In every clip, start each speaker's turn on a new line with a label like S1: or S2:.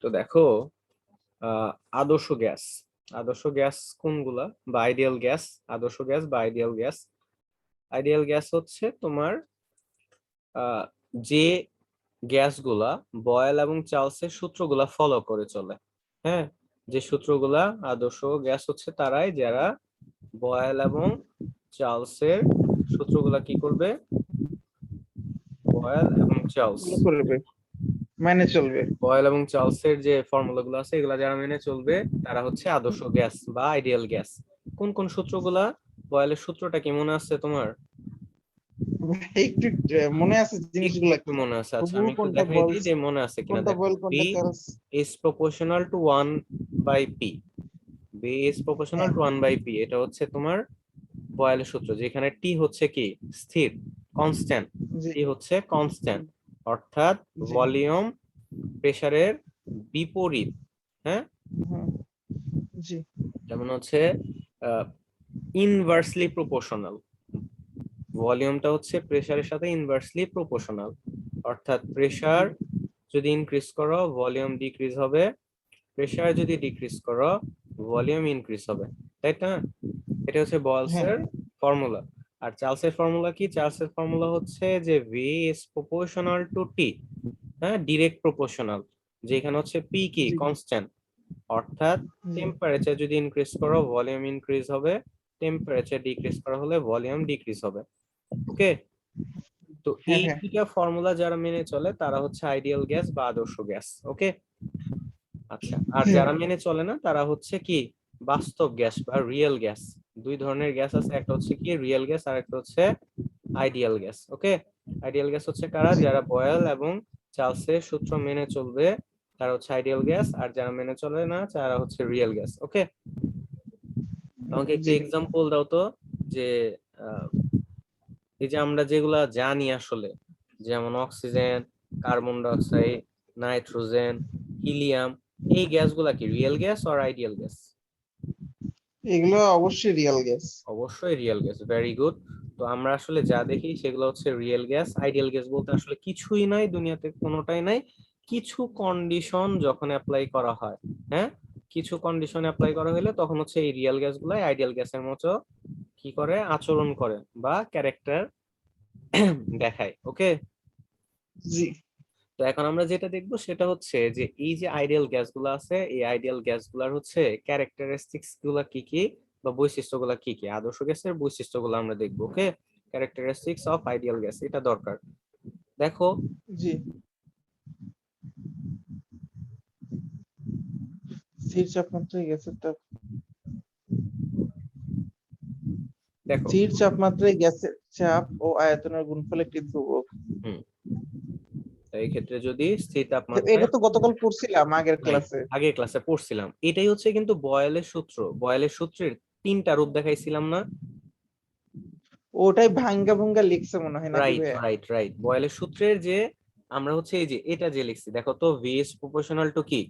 S1: তো দেখো, আহ আদর্শ গ্যাস, আদর্শ গ্যাস কোনগুলা, বা আইডিয়াল গ্যাস, আদর্শ গ্যাস বা আইডিয়াল গ্যাস। আইডিয়াল গ্যাস হচ্ছে তোমার যে গ্যাসগুলা বয়েল এবং চার্লসের সূত্রগুলা ফলো করে চলে। হ্যাঁ, যে সূত্রগুলা, আদর্শ গ্যাস হচ্ছে তারাই যারা বয়েল এবং চার্লসের সূত্রগুলা কি করবে, বয়েল এবং চার্লস,
S2: গুলো করবে, মেনে চলবে।
S1: বয়েল এবং চার্লসের যে ফর্মুলা গুলো আছে এগুলা যারা মেনে চলবে তারা হচ্ছে আদর্শ গ্যাস বা আইডিয়াল গ্যাস। কোন কোন সূত্রগুলা, বয়েলের সূত্রটা কি মনে আছে তোমার?
S2: একটু মনে আছে
S1: একটু
S2: জিনিসগুলা
S1: একটু
S2: কি?
S1: মনে আছে, আচ্ছা
S2: তবুও
S1: আমি একটু
S2: কোনটা
S1: দেখাই দিই
S2: বলস,
S1: যে মনে আছে কিনা।
S2: কোনটা
S1: দেখো,
S2: বল
S1: বি
S2: কোনটা Charles?
S1: Is proportional to 1/p, B is proportional
S2: হ্যাঁ,
S1: টু 1/p, এটা হচ্ছে তোমার বয়েলের সূত্র, যেখানে টি হচ্ছে কি স্থির, কনস্ট্যান্ট,
S2: জি
S1: টি হচ্ছে কনস্ট্যান্ট, অর্থাৎ
S2: জি।
S1: ভলিউম প্রেসারের বিপরীত। হ্যাঁ,
S2: হুম, জি
S1: যেমন হচ্ছে ইনভার্সলি প্রপোর্শনাল, ভলিউমটা হচ্ছে প্রেসারের সাথে ইনভার্সলি প্রপোর্শনাল, অর্থাৎ প্রেসার যদি ইনক্রিজ করো ভলিউম ডিক্রিজ হবে, প্রেসার যদি ডিক্রিজ করো ভলিউম ইনক্রিজ হবে, তাই না? এটা হচ্ছে
S2: হ্যাঁ।
S1: বলসের ফর্মুলা। আর চার্লসের ফর্মুলা কি? চার্লসের ফর্মুলা হচ্ছে যে ভি ইজ প্রপোর্শনাল টু টি, হ্যাঁ, ডিরেক্ট প্রপোর্শনাল, যেখানে হচ্ছে পি কি
S2: জি
S1: কনস্ট্যান্ট, অর্থাৎ
S2: জি।
S1: টেম্পারেচার যদি ইনক্রিজ করো ভলিউম ইনক্রিজ হবে, টেম্পারেচার ডিক্রিজ করা হলে ভলিউম ডিক্রিজ হবে। ওকে, তো
S2: হ্যাঁ
S1: এই
S2: হ্যাঁ
S1: দুইটা ফর্মুলা যারা মেনে চলে তারা হচ্ছে আইডিয়াল গ্যাস বা আদর্শ গ্যাস। ওকে, আচ্ছা, আর
S2: হ্যাঁ।
S1: যারা মেনে চলে না তারা হচ্ছে কি বাস্তব গ্যাস বা রিয়েল গ্যাস। দুই ধরনের গ্যাস আছে, একটা হচ্ছে কি রিয়েল গ্যাস আর একটা হচ্ছে আইডিয়াল গ্যাস। ওকে, আইডিয়াল গ্যাস হচ্ছে কারা,
S2: জি
S1: যারা বয়েল এবং চার্লসের সূত্র মেনে চলবে তারা হচ্ছে আইডিয়াল গ্যাস, আর যারা মেনে চলে না তারা হচ্ছে রিয়েল গ্যাস। ওকে, আমাকে একটু
S2: জি
S1: এক্সাম্পল দাও তো, যে আহ, এই যে আমরা যেগুলা জানি আসলে, যেমন oxygen, carbon die oxide, nitrogen, helium, এই গ্যাসগুলা কি রিয়েল গ্যাস আর আইডিয়াল গ্যাস?
S2: এগুলো অবশ্যই রিয়েল গ্যাস।
S1: অবশ্যই রিয়েল গ্যাস, ভেরি গুড। তো আমরা আসলে যা দেখি সেগুলো হচ্ছে রিয়েল গ্যাস। আইডিয়াল গ্যাস বলতে আসলে কিছুই নাই দুনিয়াতে, কোনোটাই নাই, কিছু কন্ডিশন যখন অ্যাপ্লাই করা হয়, হ্যাঁ, কিছু কন্ডিশন অ্যাপ্লাই করা হলে তখন হচ্ছে এই রিয়েল গ্যাস গুলাই আইডিয়াল গ্যাসের মতো কি করে, আচরণ করে বা ক্যারেক্টার দেখায়। ওকে,
S2: জি
S1: তো এখন আমরা যেটা দেখবো সেটা হচ্ছে যে এই যে আইডিয়াল গ্যাস গুলো আছে, এই আইডিয়াল গ্যাস গুলার হচ্ছে ক্যারেক্টারিস্টিক্স গুলা কি কি, বা বৈশিষ্ট্য গুলা কি কি, আদর্শ গ্যাসের বৈশিষ্ট্য গুলো আমরা দেখবো। ওকে, ক্যারেক্টারিস্টিক্স অফ আইডিয়াল গ্যাস, এটা দরকার। দেখো,
S2: জি। স্থির তাপমাত্রায় গ্যাসের তাপ,
S1: দেখো,
S2: স্থির তাপমাত্রায় গ্যাসের চাপ ও আয়তনের গুণফল একটি ধ্রুবক।
S1: হুম, তো এই ক্ষেত্রে যদি স্থির
S2: এটা
S1: তাপমাত্রায়,
S2: তো গতকাল পড়ছিলাম আগের
S1: রাইট,
S2: ক্লাসে।
S1: আগের ক্লাসে পড়ছিলাম, এটাই হচ্ছে কিন্তু বয়েলের সূত্র। বয়েলের সূত্রের তিনটা রূপ দেখাইছিলাম না?
S2: ওটাই ভাঙ্গা ভুঙ্গা লিখছে মনে হয় নাকি
S1: রাইট
S2: ভাইয়া?
S1: রাইট রাইট, বয়েলের সূত্রের যে আমরা হচ্ছে এই যে এটা যে লিখছি, দেখো তো ভি ইজ প্রপোর্শনাল টু কি,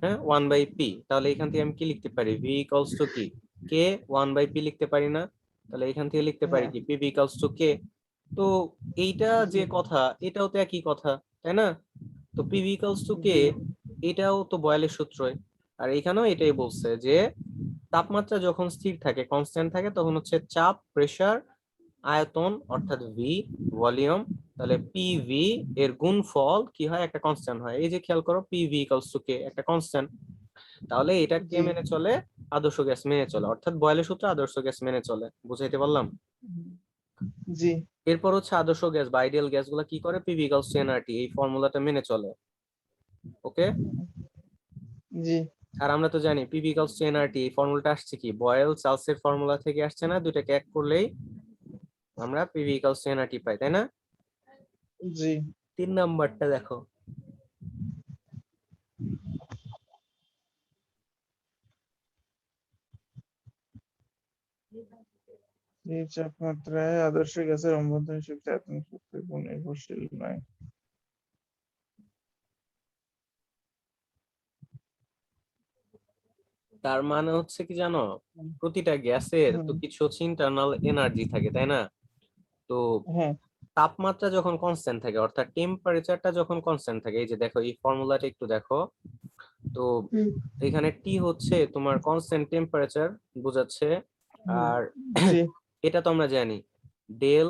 S1: হ্যাঁ, 1/p, তাহলে এখান থেকে আমি কি লিখতে পারি, ভি ইকুয়ালস টু কি, কে, 1/p লিখতে পারি না? তাহলে এখান থেকে লিখতে পারি
S2: হ্যাঁ।
S1: কি, পি ভি ইকুয়ালস টু কে। তো এইটা
S2: জি
S1: যে কথা, এটাও তো একই কথা, তাই না? তো পি ভি ইকুয়ালস টু কে,
S2: জি
S1: এটাও তো বয়েলের সূত্রই। আর এখানেও এটাই বলছে যে তাপমাত্রা যখন স্থির থাকে, কনস্ট্যান্ট থাকে, তখন হচ্ছে চাপ, প্রেসার, আয়তন অর্থাৎ ভি, ভলিউম, তাহলে পিভি এর গুণফল কি হয়, একটা কনস্ট্যান্ট হয়। এই যে খেয়াল করো, পিভি ইকুয়ালস টু কে, একটা কনস্ট্যান্ট, তাহলে এটা কে
S2: জি
S1: মেনে চলে, আদর্শ গ্যাস মেনে চলে, অর্থাৎ বয়েলের সূত্র আদর্শ গ্যাস মেনে চলে। বুঝাইতে পারলাম?
S2: জি
S1: এরপর হচ্ছে আদর্শ গ্যাস বা আইডিয়াল গ্যাস গুলা কি করে, পিভি ইকুয়ালস টু এনআরটি, এই ফর্মুলাটা মেনে চলে। ওকে,
S2: জি।
S1: আর আমরা তো জানি পিভি ইকুয়ালস টু এনআরটি, এই ফর্মুলাটা আসছে কি বয়েল চার্লসের ফর্মুলা থেকে আসছে না, দুইটাকে এক করলেই আমরা পিভি ইকুয়ালস টু এনআরটি পাই, তাই না?
S2: জি।
S1: 3 নাম্বারটা দেখো,
S2: এই তাপমাত্রায় আদর্শ গ্যাসের অভ্যন্তরীণ শক্তি আয়তন শক্তির উপর নির্ভরশীল নয়।
S1: তার মানে হচ্ছে কি জানো, প্রতিটা গ্যাসের তো
S2: হুম,
S1: কিছু হচ্ছে ইন্টারনাল এনার্জি থাকে, তাই না? তো
S2: হ্যাঁ
S1: তাপমাত্রা যখন কনস্ট্যান্ট থাকে, অর্থাৎ টেম্পারেচারটা যখন কনস্ট্যান্ট থাকে, এই যে দেখো এই ফর্মুলাটা একটু দেখো তো, এখানে টি হচ্ছে তোমার কনস্ট্যান্ট টেম্পারেচার বোঝাচ্ছে, আর
S2: জি
S1: এটা তো আমরা জানি ডেল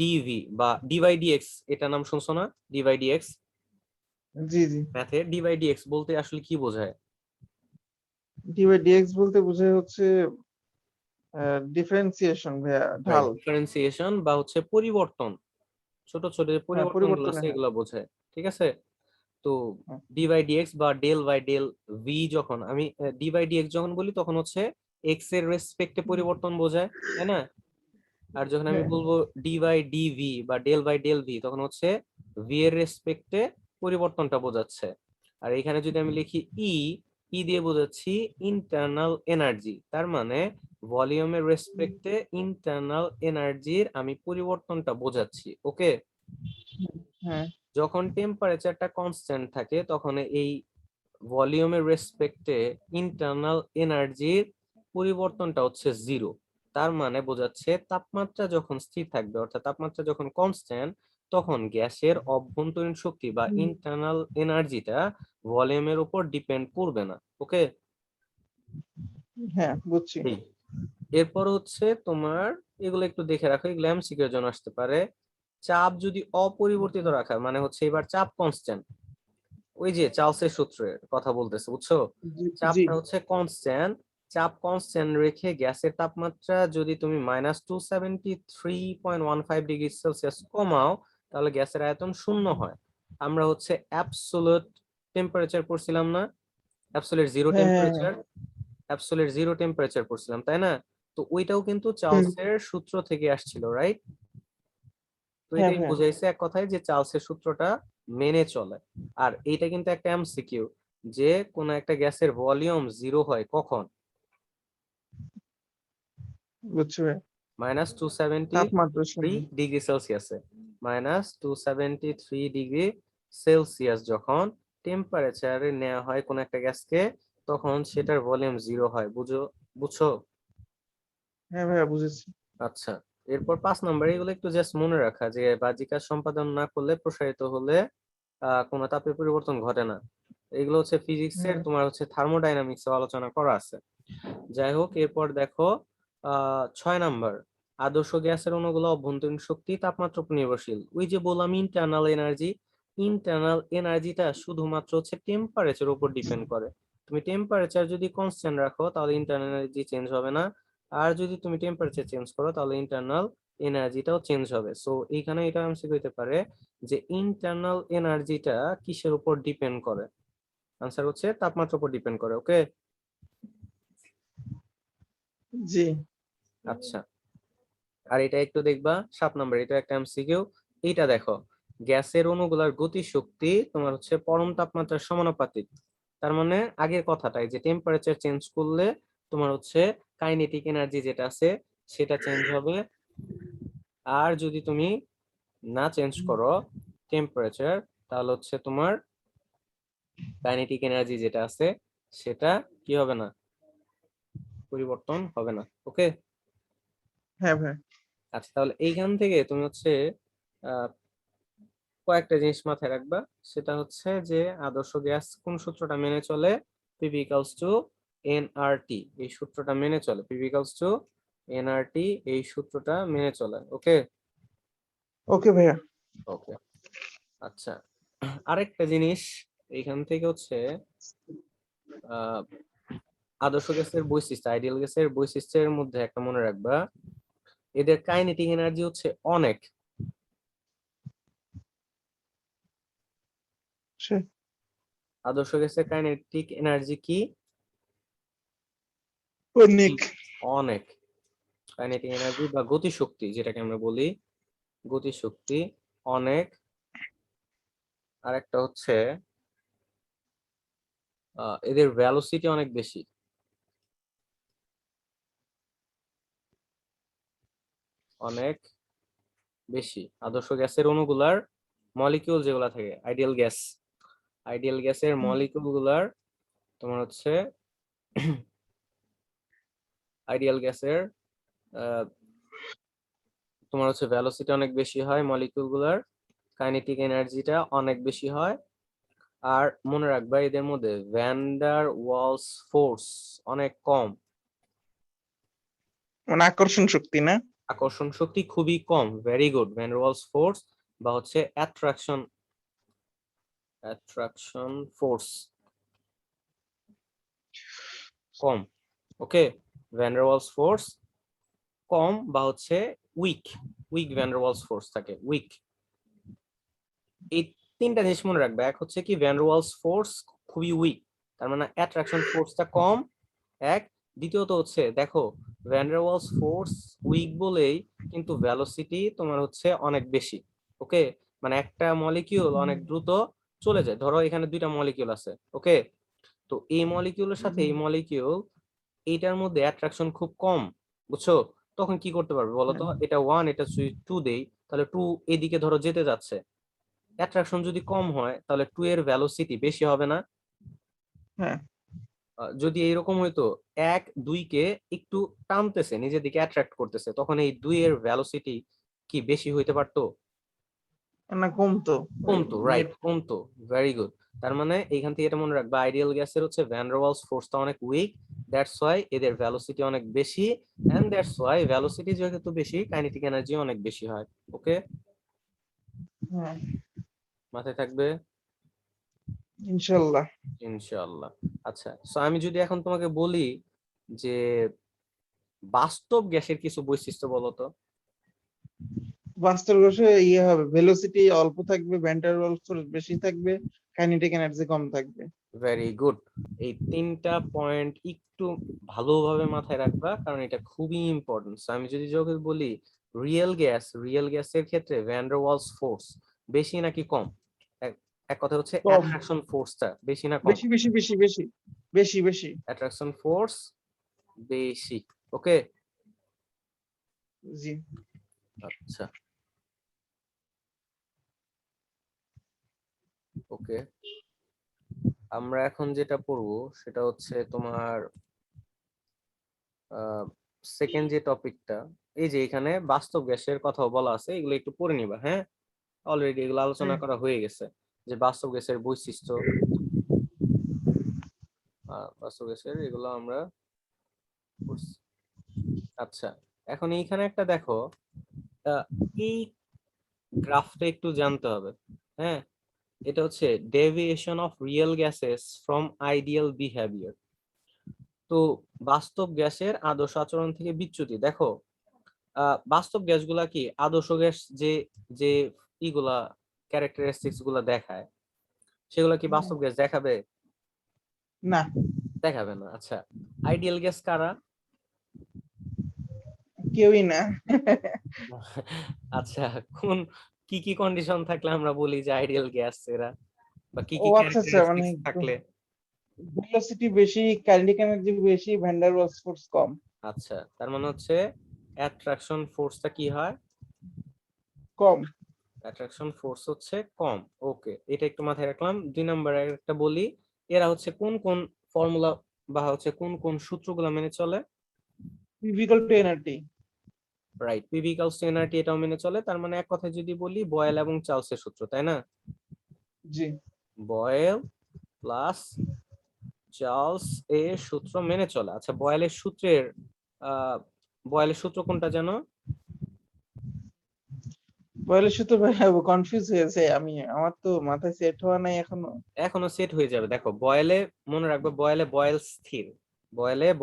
S1: ডিভি বা ডিভাই ডিএক্স, এটা নাম শুনছো না? ডিভাই ডিএক্স
S2: জি জি
S1: ম্যাথে ডিভাই ডিএক্স বলতে আসলে কি বোঝায়?
S2: ডি বাই ডিএক্স বলতে বোঝায় হচ্ছে ডিফারেন্সিয়েশন ভাইয়া, ঢাল।
S1: ডিফারেন্সিয়েশন বা হচ্ছে পরিবর্তন, ছোট ছোট যে
S2: হ্যাঁ,
S1: পরিবর্তন গুলো
S2: পরিবর্তনে
S1: আছে
S2: হ্যাঁ।
S1: এগুলো বোঝায়, ঠিক আছে? তো
S2: হ্যাঁ,
S1: ডি বাই ডিএক্স বা ডেল বাই ডেল ভি, যখন আমি ডি বাই ডিএক্স যখন বলি তখন হচ্ছে এক্স এর রেসপেক্টে পরিবর্তন বোঝায়, তাই না? আর যখন আমি
S2: হ্যাঁ,
S1: বলবো ডি বাই ডিভি বা ডেল বাই ডেল ভি, তখন হচ্ছে ভি এর রেসপেক্টে পরিবর্তনটা বোঝাচ্ছে। আর এখানে যদি আমি লিখি ই, ই দিয়ে বোঝাচ্ছি ইন্টারনাল এনার্জি, তার মানে ভলিউমের রেসপেক্টে ইন্টারনাল এনার্জির আমি পরিবর্তনটা বোঝাচ্ছি, ওকে?
S2: হ্যাঁ,
S1: যখন টেম্পারেচারটা কনস্ট্যান্ট থাকে তখন এই ভলিউমের রেসপেক্টে ইন্টারনাল এনার্জির পরিবর্তনটা হচ্ছে জিরো। তার মানে বোঝাচ্ছে তাপমাত্রা যখন স্থির থাকবে, অর্থাৎ তাপমাত্রা যখন কনস্ট্যান্ট, তখন গ্যাসের অভ্যন্তরীণ শক্তি বা ইন্টারনাল এনার্জিটা ভলিউমের উপর ডিপেন্ড করবে না, ওকে?
S2: হ্যাঁ বুঝছি।
S1: এরপর হচ্ছে তোমার, এগুলো একটু দেখে রাখো, এগুলো এমসিকিউ এর জন্য আসতে পারে। চাপ যদি অপরিবর্তিত রাখা, মানে হচ্ছে এবার চাপ কনস্ট্যান্ট, ওই যে চার্লসের সূত্রের কথা বলতেছে, বুঝছো?
S2: জি জি
S1: চাপটা হচ্ছে কনস্ট্যান্ট, চাপ কনস্ট্যান্ট রেখে গ্যাসের তাপমাত্রা যদি তুমি -273.15 ডিগ্রি সেলসিয়াস কমাও, তাহলে গ্যাসের আয়তন শূন্য হয়। আমরা হচ্ছে অ্যাবসোলিউট টেম্পারেচার পড়ছিলাম না? অ্যাবসোলিউট জিরো
S2: হ্যাঁ হ্যাঁ হ্যাঁ
S1: টেম্পারেচার, অ্যাবসোলিউট জিরো টেম্পারেচার পড়ছিলাম, তাই না? তো ওইটাও কিন্তু
S2: হুম,
S1: চার্লসের সূত্র থেকে আসছিল, রাইট? তো
S2: হ্যাঁ
S1: এটাই
S2: ভাইয়া।
S1: বুঝাইছে এক কথায় যে চার্লসের সূত্রটা মেনে চলে। আর এইটা কিন্তু একটা এমসিকিউ, যে কোন একটা গ্যাসের ভলিউম জিরো হয় কখন?
S2: বুঝছি ভাইয়া।
S1: -273
S2: তাপমাত্রা শূন্য।
S1: ডিগ্রি সেলসিয়াসে, -273 ডিগ্রি সেলসিয়াস যখন টেম্পারেচারে নেওয়া হয় কোন একটা গ্যাসকে, তখন সেটার ভলিউম জিরো হয়, বুঝছো?
S2: হ্যাঁ ভাইয়া বুঝেছি।
S1: আচ্ছা, এরপর 5 নম্বর, এগুলো একটু জাস্ট মনে রাখা, যে বাহ্যিক কাজ সম্পাদন না করলে প্রসারিত হলে কোনো তাপের পরিবর্তন ঘটে না। এগুলো হচ্ছে ফিজিক্সের,
S2: হুম,
S1: তোমার হচ্ছে থার্মোডাইনামিক্স আলোচনা করা আছে। যাই হোক, এরপর দেখো 6 নাম্বার, আদর্শ গ্যাসের অণুগুলো অভ্যন্তরীণ শক্তি তাপমাত্রা উপর নির্ভরশীল। ওই যে বললাম ইন্টারনাল এনার্জি, ইন্টারনাল এনার্জিটা শুধুমাত্র হচ্ছে টেম্পারেচার উপর ডিপেন্ড করে। তুমি টেম্পারেচার যদি কনস্ট্যান্ট রাখো তাহলে ইন্টারনাল এনার্জি চেঞ্জ হবে না, আর যদি তুমি টেম্পারেচার চেঞ্জ করো তাহলে ইন্টারনাল এনার্জিটাও চেঞ্জ হবে। সো এইখানে এটা আনসার হইতে পারে যে ইন্টারনাল এনার্জিটা কিসের উপর ডিপেন্ড করে? আনসার হচ্ছে তাপমাত্রার উপর ডিপেন্ড করে, ওকে?
S2: জি
S1: আচ্ছা, আর এটা একটু দেখবা 7 নম্বর, এটা একটা এমসিকিউ। এইটা দেখো, গ্যাসের অণুগুলার গতি শক্তি তোমার হচ্ছে পরম তাপমাত্রার সমানুপাতিক। তার মানে আগের কথাটাই, যে টেম্পারেচার চেঞ্জ করলে তোমার হচ্ছে কাইনেটিক এনার্জি যেটা আছে সেটা চেঞ্জ হবে, আর যদি তুমি না চেঞ্জ করো টেম্পারেচার, তাহলে হচ্ছে তোমার কাইনেটিক এনার্জি যেটা আছে সেটা কি হবে না, পরিবর্তন হবে না, ওকে?
S2: হ্যাঁ ভাইয়া।
S1: আচ্ছা, তাহলে এইখান থেকে তুমি হচ্ছে আহ কয়েকটা জিনিস মাথায় রাখবা। সেটা হচ্ছে যে আদর্শ গ্যাস কোন সূত্রটা মেনে চলে? পিভি ইকুয়ালস টু এনআরটি, এই সূত্রটা মেনে চলে। পিভি ইকুয়ালস টু এনআরটি, এই সূত্রটা মেনে চলে, ওকে?
S2: ওকে ভাইয়া।
S1: ওকে, আচ্ছা, আরেকটা জিনিস এইখান থেকে হচ্ছে আহ আদর্শ গ্যাসের বৈশিষ্ট্য, আইডিয়াল গ্যাসের বৈশিষ্ট্যের মধ্যে একটা মনে রাখবা, এদের কাইনেটিক এনার্জি হচ্ছে অনেক।
S2: সে-
S1: আদর্শ গ্যাসের কাইনেটিক এনার্জি কি?
S2: অনেক।
S1: অনেক। কাইনেটিক এনার্জি বা গতিশক্তি যেটাকে আমরা বলি, গতিশক্তি অনেক। আর একটা হচ্ছে এদের ভ্যালোসিটি অনেক বেশি, অনেক বেশি। আদর্শ গ্যাসের অণুগুলার মলিকিউল যেগুলা থাকে, আইডিয়াল গ্যাস, আইডিয়াল গ্যাসের মলিকিউল গুলার তোমার হচ্ছে আইডিয়াল গ্যাসের তোমার হচ্ছে ভেলোসিটি অনেক বেশি হয় মলিকিউল গুলার, কাইনেটিক এনার্জিটা অনেক বেশি হয়। আর মনে রাখবা এদের মধ্যে ভ্যান ডার ওয়ালস ফোর্স অনেক কম।
S2: মানে আকর্ষণ শক্তি না?
S1: আকর্ষণ শক্তি খুবই কম। Very good. Van der Waals force বা হচ্ছে অ্যাট্রাকশন ফোর্স কম। Okay, van der Waals force কম বা হচ্ছে weak. Van der Waals force থাকে উইক। এই তিনটা জিনিস মনে রাখবে। এক হচ্ছে কি ভ্যান ডার ওয়ালস ফোর্স খুবই উইক, তার মানে অ্যাট্রাকশন ফোর্সটা কম। এক। দ্বিতীয়ত হচ্ছে দেখো van der Waals force weak বলেই কিন্তু ভেলোসিটি তোমার হচ্ছে অনেক বেশি। ওকে, মানে একটা মলিকিউল অনেক দ্রুত চলে যায়। ধরো এখানে দুইটা মলিকিউল আছে। ওকে, তো এই মলিকিউলের সাথে এই মলিকিউল এইটার মধ্যে অ্যাট্রাকশন খুব কম, বুঝছো? তখন কি করতে পারবে বলো তো? এটা ওয়ান, এটা টু দেই, তাহলে টু এদিকে ধরো যেতে যাচ্ছে। অ্যাট্রাকশন যদি কম হয় তাহলে টু এর ভ্যালোসিটি বেশি হবে না?
S2: হ্যাঁ,
S1: যদি এইরকম হইতো এক দুইকে একটু টানতেছে নিজের দিকে, অ্যাট্রাক্ট করতেছে, তখন এই দুই এর ভ্যালোসিটি কি বেশি হইতে পারতো?
S2: না কমতো।
S1: কমতো, রাইট,
S2: নেট।
S1: কমতো। Very good. তার মানে এইখান থেকে এটা মনে রাখবা, আইডিয়াল গ্যাসের হচ্ছে ভ্যান ডার ওয়ালস ফোর্সটা অনেক উইক, দ্যাটস ওয়াই এদের ভ্যালোসিটি অনেক বেশি, এন্ড দ্যাটস ওয়াই ভ্যালোসিটি যেহেতু বেশি কাইনেটিক এনার্জি অনেক বেশি হয়। ওকে,
S2: হ্যাঁ,
S1: মাথায় থাকবে
S2: ইনশাল্লাহ।
S1: ইনশাআল্লাহ। আচ্ছা, সো আমি যদি এখন তোমাকে বলি যে বাস্তব গ্যাসের কিছু বৈশিষ্ট্য বলো তো।
S2: বাস্তব গ্যাসে ইয়ে হবে, ভেলোসিটি অল্প থাকবে, ভ্যান ডার ওয়ালস ফোর্স বেশি থাকবে, কাইনেটিক এনার্জি কম থাকবে।
S1: Very good. এই তিনটা পয়েন্ট একটু ভালোভাবে মাথায় রাখবা, কারণ এটা খুবই ইম্পর্টেন্ট। আমি যদি যোগে বলি রিয়েল গ্যাসের ক্ষেত্রে ভ্যান ডার ওয়ালস ফোর্স বেশি নাকি কম? এক এক কথা হচ্ছে
S2: কম।
S1: অ্যাট্রাকশন ফোর্সটা বেশি না কম?
S2: বেশি বেশি বেশি বেশি বেশি বেশি।
S1: অ্যাট্রাকশন ফোর্স বেশি। ওকে,
S2: জি।
S1: আচ্ছা, ওকে। আমরা এখন যেটা পড়বো সেটা হচ্ছে তোমার সেকেন্ড যে টপিকটা, এই যে এখানে বাস্তব গ্যাসের কথাও বলা আছে, এগুলো একটু পড়ে নিবা। হ্যাঁ, অলরেডি এগুলো আলোচনা
S2: হ্যাঁ,
S1: করা হয়ে গেছে, যে বাস্তব গ্যাসের বৈশিষ্ট্য, বাস্তব গ্যাসের এগুলো আমরা পড়ছি। আচ্ছা, এখন এইখানে একটা দেখো, এই গ্রাফটা একটু জানতে হবে। হ্যাঁ, এটা হচ্ছে deviation of real gases from ideal behaviour. তো বাস্তব গ্যাসের আদর্শ আচরণ থেকে বিচ্যুতি। দেখো বাস্তব গ্যাসগুলা কি আদর্শ গ্যাস যে যে ইগুলা ক্যারেক্টারিস্টিক্স গুলা দেখায়, সেগুলা কি বাস্তব গ্যাস দেখাবে?
S2: না,
S1: দেখাবে না। আচ্ছা, আইডিয়াল গ্যাস কারা?
S2: কেউই না।
S1: আচ্ছা, কোন কি কি কন্ডিশন থাকলে আমরা বলি যে আইডিয়াল গ্যাস এরা, বা কি
S2: ও
S1: কি
S2: আচ্ছা আচ্ছা, মানে
S1: ক্যারেক্টারিস্টিক্স থাকলে?
S2: ভেলোসিটি বেশি, কাইনেটিক এনার্জি বেশি, ভ্যান ডার ওয়ালস ফোর্স কম।
S1: আচ্ছা, তার মানে হচ্ছে অ্যাট্রাকশন ফোর্সটা কি হয়?
S2: কম।
S1: অ্যাট্রাকশন ফোর্স হচ্ছে কম। ওকে, এটা একটু মাথায় রাখলাম। দুই নম্বরে একটা বলি, এরা হচ্ছে কোন কোন ফর্মুলা বা হচ্ছে কোন কোন সূত্রগুলো মেনে চলে?
S2: PV equal to nRT.
S1: Right, PV equals to nRT, এটাও মেনে চলে। তার মানে এক কথায় যদি বলি বয়েল এবং চার্লসের সূত্র, তাই না?
S2: জি।
S1: বয়েল প্লাস চার্লস এর সূত্র মেনে চলে। আচ্ছা, আহ বয়েলের সূত্র কোনটা জানো?
S2: বয়লের সাথে ভাই কনফিউজ হয়েছে আমি, আমার তো মাথায় সেট হওয়া নাই এখনো।
S1: এখনো সেট হয়ে যাবে। দেখো বয়েলে মনে রাখবে, বয়েল স্থির,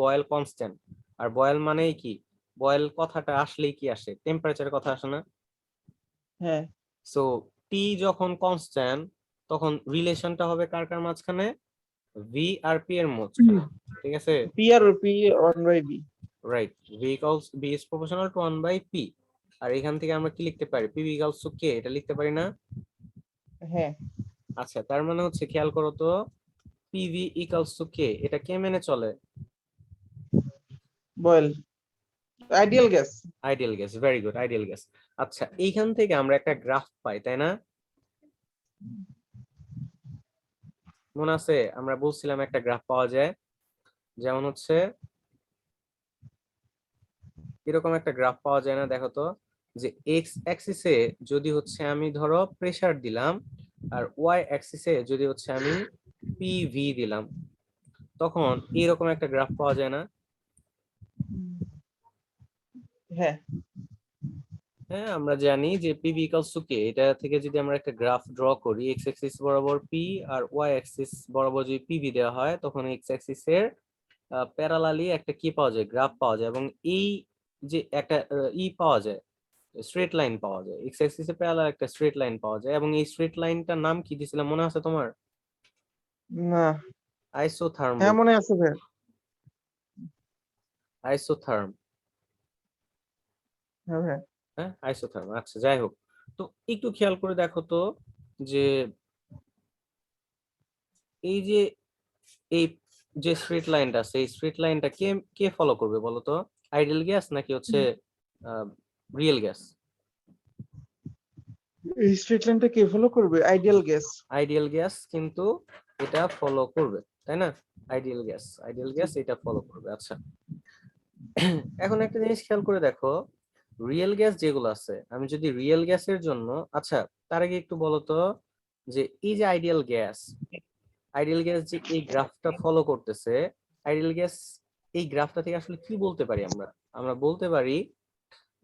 S1: বয়েল কনস্ট্যান্ট। আর বয়েল মানেই কি? বয়েল কথাটা আসলেই কি আসে? টেম্পারেচারের কথা আসে না?
S2: হ্যাঁ।
S1: সো টি যখন কনস্ট্যান্ট, তখন রিলেশনটা হবে কার কার মাঝখানে? ভি আর পি এর মাঝখানে। ঠিক আছে,
S2: পি আর P, one by B.
S1: Right. V is proportional to 1/p। আর এখান থেকে আমরা কি লিখতে পারি? পি ইকুয়ালস টু কে, এটা লিখতে পারি না?
S2: হ্যাঁ।
S1: আচ্ছা, তার মানে হচ্ছে খেয়াল করো তো, পিভি ইকুয়ালস টু কে, এটা কে মেনে চলে?
S2: Boyle, ideal gas.
S1: Ideal gas. Very good, ideal gas. আচ্ছা, এইখান থেকে আমরা একটা গ্রাফ পাই, তাই না? মনে আছে আমরা বলছিলাম একটা গ্রাফ পাওয়া যায়, যেমন হচ্ছে এরকম একটা গ্রাফ পাওয়া যায় না? দেখো তো, যে এক্স অ্যাক্সিসে যদি হচ্ছে আমি ধরো প্রেসার দিলাম আর ওয়াই অ্যাক্সিসে যদি হচ্ছে আমি পিভি দিলাম, তখন এরকম একটা গ্রাফ পাওয়া যায় না?
S2: হ্যাঁ
S1: হ্যাঁ, আমরা জানি যে পিভি ইকুয়ালস টু কে। এটা থেকে যদি আমরা একটা গ্রাফ ড্র করি, এক্স অ্যাক্সিস বরাবর পি আর ওয়াই অ্যাক্সিস বরাবর যদি পিভি দেওয়া হয়, তখন এক্স অ্যাক্সিস এর প্যারালালি একটা কি পাওয়া যায়, গ্রাফ পাওয়া যায়। এবং এই যে একটা পাওয়া যায়, স্ট্রেট লাইন পাওয়া যায়, এক্স অ্যাক্সিস এর প্যারালাল একটা স্ট্রেট লাইন পাওয়া যায়। এবং এই স্ট্রেট লাইনটার নাম কি দিয়েছিলাম মনে আছে তোমার?
S2: না
S1: আইসোথার্ম
S2: হ্যাঁ মনে আছে ভাই।
S1: আইসোথার্ম।
S2: হ্যাঁ ভাই।
S1: হ্যাঁ, আইসোথার্ম। আচ্ছা, যাই হোক। তো একটু খেয়াল করে দেখো তো, যে এই যে এই যে স্ট্রেট লাইনটা আছে, এই স্ট্রেট লাইনটা কে কে ফলো করবে বলো তো? আইডিয়াল গ্যাস নাকি হচ্ছে রিয়েল গ্যাস?
S2: এই স্ট্রেট লাইনটা কে ফলো করবে? Ideal gas.
S1: আইডিয়াল গ্যাস কিন্তু এটা ফলো করবে, তাই না? আইডিয়াল গ্যাস এটা ফলো করবে। আচ্ছা, এখন একটা জিনিস খেয়াল করে দেখো, রিয়েল গ্যাস যেগুলো আছে, আমি যদি রিয়েল গ্যাসের জন্য, আচ্ছা তার আগে একটু বলো তো, যে এই যে আইডিয়াল গ্যাস যে এই গ্রাফটা ফলো করতেছে, আইডিয়াল গ্যাস এই গ্রাফটা থেকে আসলে কি বলতে পারি আমরা? আমরা বলতে পারি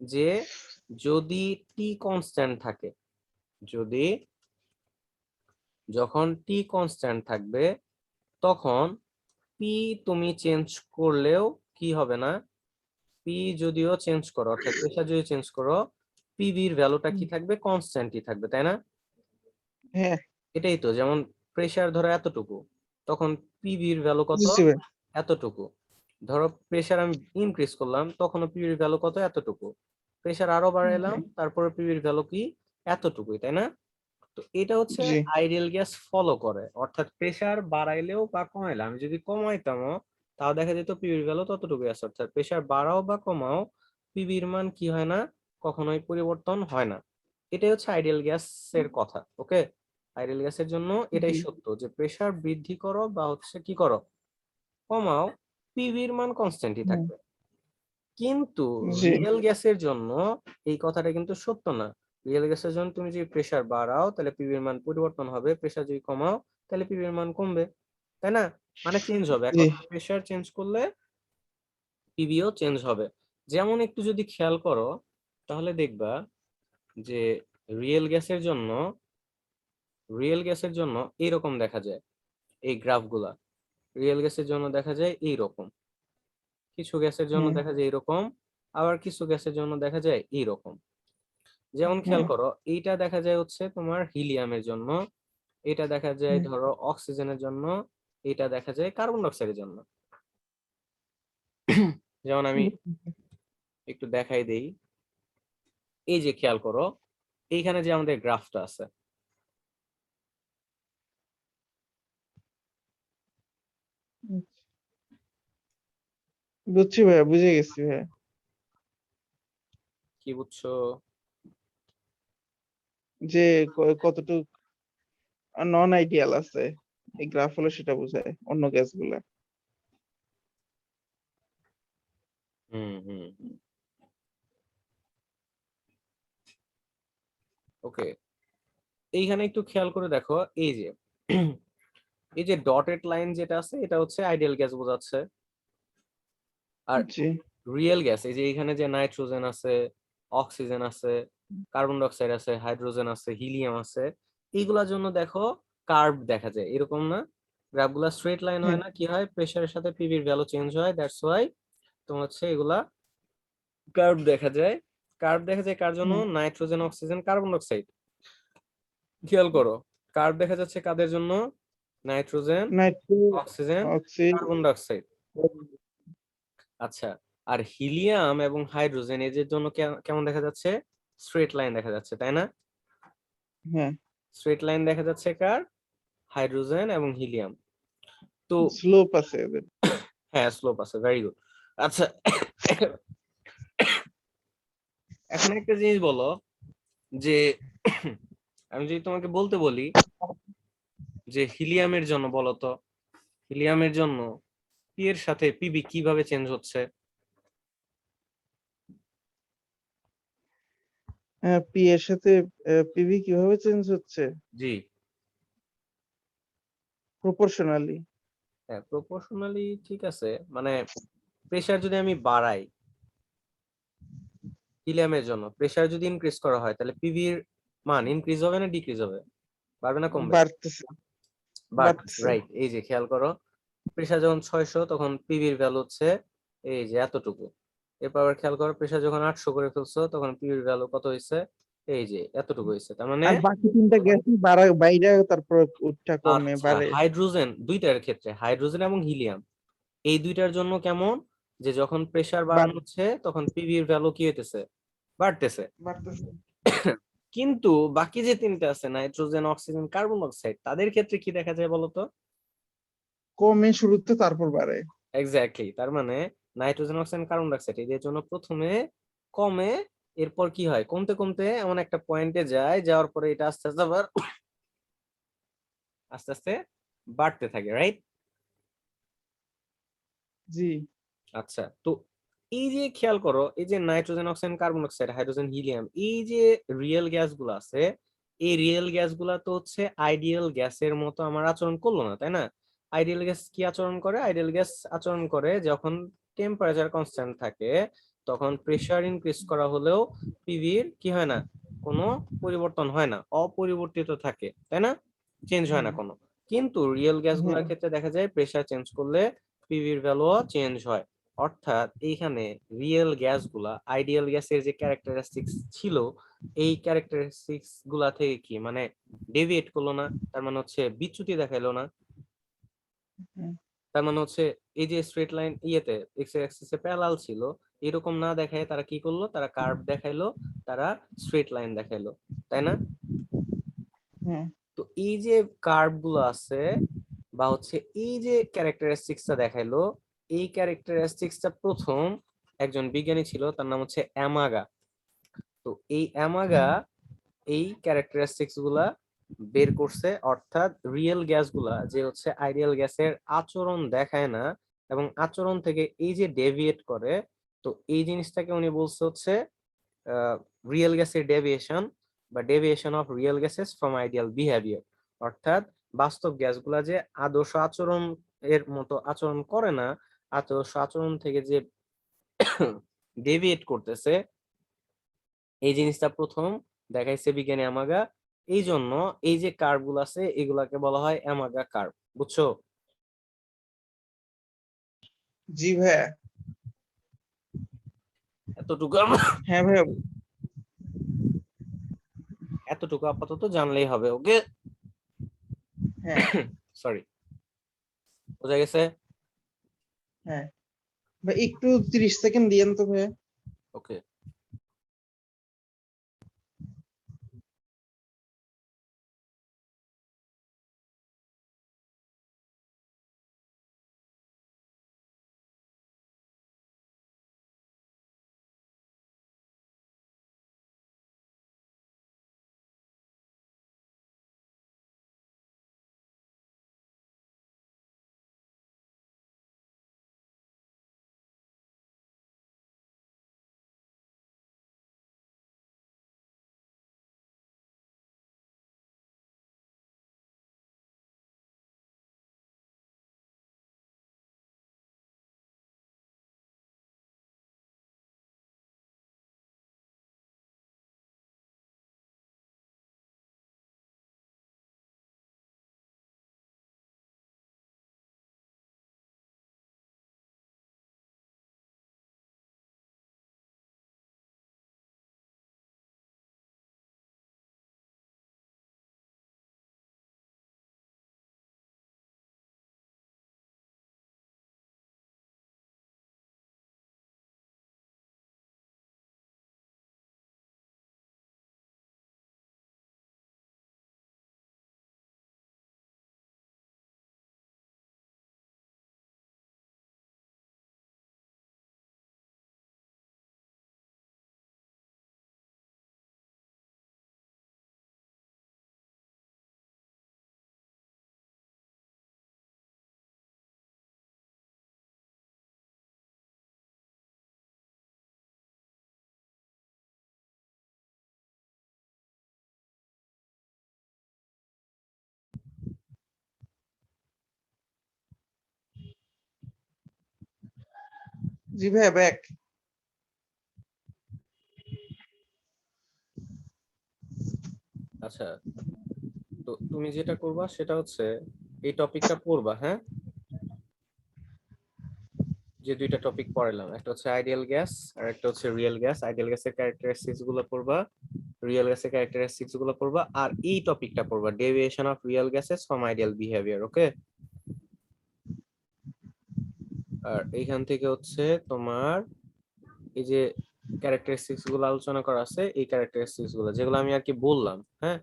S1: যে যদি টি কনস্ট্যান্ট থাকে, যদি যখন টি কনস্ট্যান্ট থাকবে, তখন পি তুমি চেঞ্জ করলেও কি হবে না, পি যদিও চেঞ্জ করো, অর্থাৎ প্রেসার যদি চেঞ্জ করো, পিভির ভ্যালুটা কি থাকবে, কনস্ট্যান্টই থাকবে, তাই না?
S2: হ্যাঁ
S1: এটাই তো, যেমন প্রেসার ধরো এতটুকু, তখন পিভির ভ্যালু কত,
S2: বুঝছি ভাই।
S1: এতটুকু। ধরো প্রেসার আমি ইনক্রিজ করলাম, তখনও পিভির ভ্যালু কত, এতটুকু। প্রেসার আরো বাড়াইলাম, তারপরে পিভির ভ্যালু কি, এতটুকুই, তাই না? তো এটা হচ্ছে
S2: জি
S1: আইডিয়াল গ্যাস ফলো করে, অর্থাৎ প্রেসার বাড়াইলেও বা কমাইলে, আমি যদি কমাইতামও তাও দেখা যেত পিভির ভ্যালু ততটুকুই আছে। অর্থাৎ প্রেসার বাড়াও বা কমাও, পিভির মান কি হয় না, কখনোই পরিবর্তন হয় না। এটাই হচ্ছে আইডিয়াল গ্যাসের কথা। ওকে, আইডিয়াল গ্যাসের জন্য এটাই
S2: জি
S1: সত্য, যে প্রেসার বৃদ্ধি করো বা হচ্ছে কি করো, কমাও, পিভির মান কনস্ট্যান্টই
S2: হুম,
S1: থাকবে। কিন্তু
S2: জি
S1: রিয়েল গ্যাসের জন্য এই কথাটা কিন্তু সত্য না। রিয়েল গ্যাসের জন্য তুমি যদি প্রেসার বাড়াও তাহলে পিভির মান পরিবর্তন হবে, প্রেসার যদি কমাও তাহলে পিভির মান কমবে, তাই না? মানে চেঞ্জ হবে, এক
S2: জি
S1: কথা প্রেসার চেঞ্জ করলে পিভিও চেঞ্জ হবে। যেমন একটু যদি খেয়াল করো, তাহলে দেখবা যে রিয়েল গ্যাসের জন্য রিয়েল গ্যাসের জন্য এইরকম দেখা যায়, এই গ্রাফগুলা রিয়েল গ্যাসের জন্য দেখা যায় এইরকম, কিছু গ্যাসের জন্য
S2: হুম,
S1: দেখা যায় এরকম, আবার কিছু গ্যাসের জন্য দেখা যায় এইরকম। যেমন খেয়াল
S2: হুম,
S1: করো, এইটা দেখা যায় হচ্ছে তোমার হিলিয়ামের জন্য, এটা দেখা যায়
S2: হুম,
S1: ধরো অক্সিজেনের জন্য, এটা দেখা যায় কার্বন ডাইঅক্সাইডের জন্য। যেমন আমি একটু দেখাই দেই, এই যে খেয়াল করো, এইখানে যে আমাদের গ্রাফটা আছে,
S2: বুঝছি ভাইয়া, বুঝে গেছি ভাইয়া।
S1: কি বুঝছো?
S2: যে কতটুক নন আইডিয়াল আছে এই গ্রাফ হলো সেটা বোঝায় অন্য গ্যাস গুলা।
S1: হুম হুম, ওকে। এইখানে একটু খেয়াল করে দেখো, এই যে এই যে ডটেড লাইন যেটা আছে, এটা হচ্ছে আইডিয়াল গ্যাস বোঝাচ্ছে। আর
S2: জি
S1: রিয়েল গ্যাস, এই যে এখানে যে নাইট্রোজেন আছে, অক্সিজেন আছে, কার্বন ডাইঅক্সাইড আছে, হাইড্রোজেন আছে, হিলিয়াম আছে, এইগুলোর জন্য দেখো কার্ভ দেখা যায়, এরকম না? গ্রাফগুলা স্ট্রেট লাইন
S2: হ্যাঁ
S1: হয় না, কি হয়, প্রেসারের সাথে পিভির ভ্যালু চেঞ্জ হয়, দ্যাটস ওয়াই তোমার হচ্ছে এগুলা কার্ভ দেখা যায়। কার্ভ দেখা যায় কার জন্য?
S2: হুম,
S1: নাইট্রোজেন, অক্সিজেন, কার্বন ডাইঅক্সাইড। খেয়াল করো, কার্ভ দেখা যাচ্ছে কাদের জন্য? নাইট্রোজেন,
S2: নাইট্রো
S1: অক্সিজেন,
S2: অক্সিড
S1: কার্বন ডাইঅক্সাইড। আচ্ছা, আর হিলিয়াম এবং হাইড্রোজেন এদের জন্য কেমন দেখা যাচ্ছে? স্ট্রেট লাইন দেখা যাচ্ছে, তাই না?
S2: হ্যাঁ
S1: স্ট্রেট লাইন দেখা যাচ্ছে কার? হাইড্রোজেন এবং হিলিয়াম। তো
S2: স্লোপ আছে এদের।
S1: হ্যাঁ, স্লোপ আছে, ভেরি গুড। আচ্ছা, এখন একটা জিনিস বলো, যে আমি যদি তোমাকে বলতে বলি যে হিলিয়ামের জন্য বলো তো, হিলিয়ামের জন্য পি এর সাথে পিবি কিভাবে চেঞ্জ হচ্ছে?
S2: পি এর সাথে পিভি কিভাবে চেঞ্জ হচ্ছে?
S1: জি।
S2: প্রপোর্শনালি।
S1: হ্যাঁ, প্রপোর্শনালি ঠিক আছে। মানে প্রেসার যদি আমি বাড়াই হিলিয়ামের জন্য, প্রেসার যদি ইনক্রিজ করা হয় তাহলে পিভির মান ইনক্রিজ হবে না ডিক্রিজ হবে? বাড়বে না কমবে?
S2: বাড়তেছে।
S1: বাড়তেছে,
S2: বাড়তেছে।
S1: রাইট। এই যে খেয়াল করো, প্রেসার যখন 600 তখন পিভির ভ্যালু হচ্ছে এই যে এতটুকু। এরপর আবার খেয়াল করো, প্রেসার যখন 800 করে ফেলছো তখন পিভির ভ্যালু কত হয়েছে? এই যে এতটুকু হয়েছে। তার মানে
S2: আর বাকি তিনটা গ্যাসই বাইরে তারপর উঠা কমে
S1: আচ্ছা,
S2: বাড়ে।
S1: হাইড্রোজেন দুইটার ক্ষেত্রে, হাইড্রোজেন এবং হিলিয়াম এই দুইটার জন্য কেমন, যে যখন প্রেসার বাড়ানো হচ্ছে তখন পিভির ভ্যালু কি হইতেছে? বাড়তেছে।
S2: বাড়তেছে।
S1: কিন্তু বাকি যে তিনটা আছে, nitrogen, oxygen, carbon die oxide, তাদের ক্ষেত্রে কি দেখা যায় বলতো?
S2: কমে শুরুতে তারপর বাড়ে।
S1: এক্স্যাক্টলি। তার মানে nitrogen, oxygen, carbon die oxide এদের জন্য প্রথমে কমে, এরপর কি হয়, কমতে কমতে এমন একটা পয়েন্টে যায়, যাওয়ার পরে এটা আস্তে আস্তে আবার আস্তে আস্তে বাড়তে থাকে, রাইট?
S2: জি।
S1: আচ্ছা, তো এই যে খেয়াল করো, এই যে nitrogen, oxygen, carbon oxide, hydrogen, helium, এই যে রিয়েল গ্যাস গুলো আছে, এই রিয়েল গ্যাস গুলা তো হচ্ছে আইডিয়াল গ্যাসের মতো আমার আচরণ করলো না, তাই না? আইডিয়াল গ্যাস কি আচরণ করে? আইডিয়াল গ্যাস আচরণ করে যখন টেম্পারেচার কনস্ট্যান্ট থাকে, তখন প্রেসার ইনক্রিজ করা হলেও পিভির কি হয় না, কোনো পরিবর্তন হয় না, অপরিবর্তিত থাকে, তাই না? চেঞ্জ হয় না
S2: হ্যাঁ।
S1: কোনো। কিন্তু রিয়েল গ্যাস গুলার
S2: হ্যাঁ।
S1: ক্ষেত্রে দেখা যায় প্রেসার চেঞ্জ করলে পিভির ভ্যালুও চেঞ্জ হয়। অর্থাৎ এইখানে রিয়েল গ্যাসগুলা আইডিয়াল গ্যাসের যে ক্যারেক্টারিস্টিক্স ছিল, এই ক্যারেক্টারিস্টিক্স গুলা থেকে কি মানে ডেভিয়েট করলো না, তার মানে হচ্ছে বিচ্যুতি দেখাইলো না।
S2: হ্যাঁ।
S1: তার মানে হচ্ছে এই যে স্ট্রেট লাইন ইয়েতে এক্স অ্যাক্সিসে প্যারালাল ছিল, এরকম না দেখায় তারা কি করলো, তারা কার্ভ দেখাইলো, তারা স্ট্রেট লাইন দেখাইলো, তাই না?
S2: হ্যাঁ।
S1: তো এই যে কার্ভ গুলো আছে বা হচ্ছে এই যে ক্যারেক্টারিস্টিক্সটা দেখাইলো, এই ক্যারেক্টারিস্টিক্সটা প্রথম একজন বিজ্ঞানী ছিল, তার নাম হচ্ছে অ্যামাগা। তো এই অ্যামাগা এই ক্যারেক্টারিস্টিক্স গুলা বের করছে, অর্থাৎ রিয়েল গ্যাস গুলা যে হচ্ছে আইডিয়াল গ্যাসের আচরণ দেখায় না এবং আচরণ থেকে এই যে ডেভিয়েট করে, তো এই জিনিসটাকে উনি বলছে হচ্ছে রিয়েল গ্যাসের ডেভিয়েশন বা deviation of real gases from ideal behaviour. অর্থাৎ বাস্তব গ্যাসগুলা যে আদর্শ আচরণ এর মতো আচরণ করে না, আদর্শ আচরণ থেকে যে ডেভিয়েট করতেছে, এই জিনিসটা প্রথম দেখাইছে বিজ্ঞানী অ্যামাগা। এই জন্য এই যে কার্ভ গুলো আছে এগুলাকে বলা হয় অ্যামাগা কার্ভ, বুঝছো?
S2: জি ভাইয়া।
S1: এতটুকু
S2: হ্যাঁ ভাইয়া।
S1: এতটুকু আপাতত জানলেই হবে, ওকে?
S2: হ্যাঁ।
S1: সরি, বোঝা গেছে?
S2: হ্যাঁ ভাই, একটু 30 সেকেন্ড দিয়েন তো ভাইয়া।
S1: ওকে।
S2: জি ভাইয়া ব্যাক।
S1: আচ্ছা, তো তুমি যেটা করবা সেটা হচ্ছে এই টপিকটা পড়বা, হ্যাঁ? যে দুইটা টপিক পড়ালাম, একটা হচ্ছে আইডিয়াল গ্যাস আর একটা হচ্ছে রিয়েল গ্যাস। আইডিয়াল গ্যাসের ক্যারেক্টারিস্টিক্স গুলো পড়বা, রিয়েল গ্যাসের ক্যারেক্টারিস্টিক্স গুলো পড়বা, আর এই টপিকটা পড়বা, deviation of real gases from ideal behaviour. Okay? আর এইখান থেকে হচ্ছে তোমার এই যে ক্যারেক্টারিস্টিক্স গুলো আলোচনা করা আছে, এই ক্যারেক্টারিস্টিক্স গুলো যেগুলো আমি আর কি বললাম, হ্যাঁ,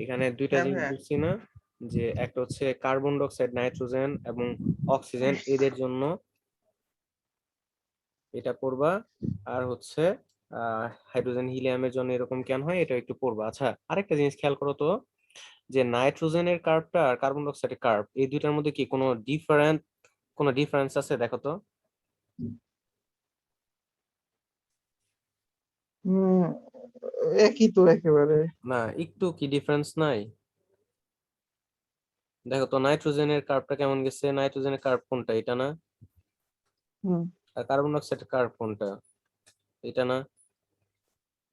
S1: এখানে দুইটা
S2: হ্যাঁ
S1: জিনিস
S2: ভাইয়া।
S1: বুঝছি না, যে একটা হচ্ছে কার্বন ডাই অক্সাইড, নাইট্রোজেন এবং অক্সিজেন, এদের জন্য এটা পড়বা। আর হচ্ছে হাইড্রোজেন হিলিয়ামের জন্য এরকম কেন হয় এটা একটু পড়বা। আচ্ছা, আরেকটা জিনিস খেয়াল করো তো, যে নাইট্রোজেনের কার্ভটা আর কার্বন ডাই অক্সাইডের কার্ভ, এই দুইটার মধ্যে কি কোনো ডিফারেন্স আছে? দেখো তো।
S2: হুম, একই তো একেবারে।
S1: না, একটু কি ডিফারেন্স নাই? দেখো তো নাইট্রোজেনের কার্ভটা কেমন গেছে, নাইট্রোজেনের কার্ভ কোনটা, এটা না?
S2: হুম,
S1: আর কার্বন ডাই অক্সাইডের কার্ভ কোনটা, এটা না?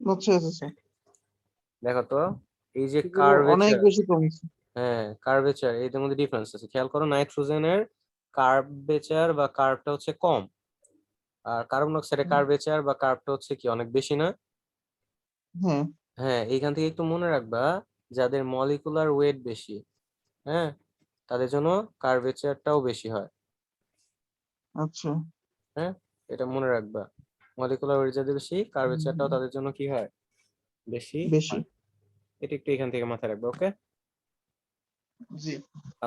S2: আচ্ছা আচ্ছা।
S1: দেখো তো, এই যে
S2: এগুলো অনেক
S1: কার্ভেচার,
S2: বেশি কমছে।
S1: হ্যাঁ কার্ভেচার, এদের মধ্যে ডিফারেন্স আছে। খেয়াল করো, নাইট্রোজেনের কার্ভেচার বা কার্ভটা হচ্ছে কম, আর কার্বন ডাই অক্সাইডের
S2: হুম,
S1: কার্ভেচার বা কার্ভটা হচ্ছে কি অনেক বেশি না?
S2: হ্যাঁ
S1: হ্যাঁ, এইখান থেকে একটু মনে রাখবা, যাদের মলিকুলার ওয়েট বেশি, হ্যাঁ, তাদের জন্য কার্ভেচারটাও বেশি হয়।
S2: আচ্ছা।
S1: হ্যাঁ, এটা মনে রাখবা, মলিকুলার ওয়েট যাদের বেশি, কার্ভেচারটাও
S2: হুম,
S1: তাদের জন্য কি হয়, বেশি
S2: বেশি।
S1: হয়। এটা একটু এখান থেকে মাথায় রাখবা। ওকে?
S2: জি।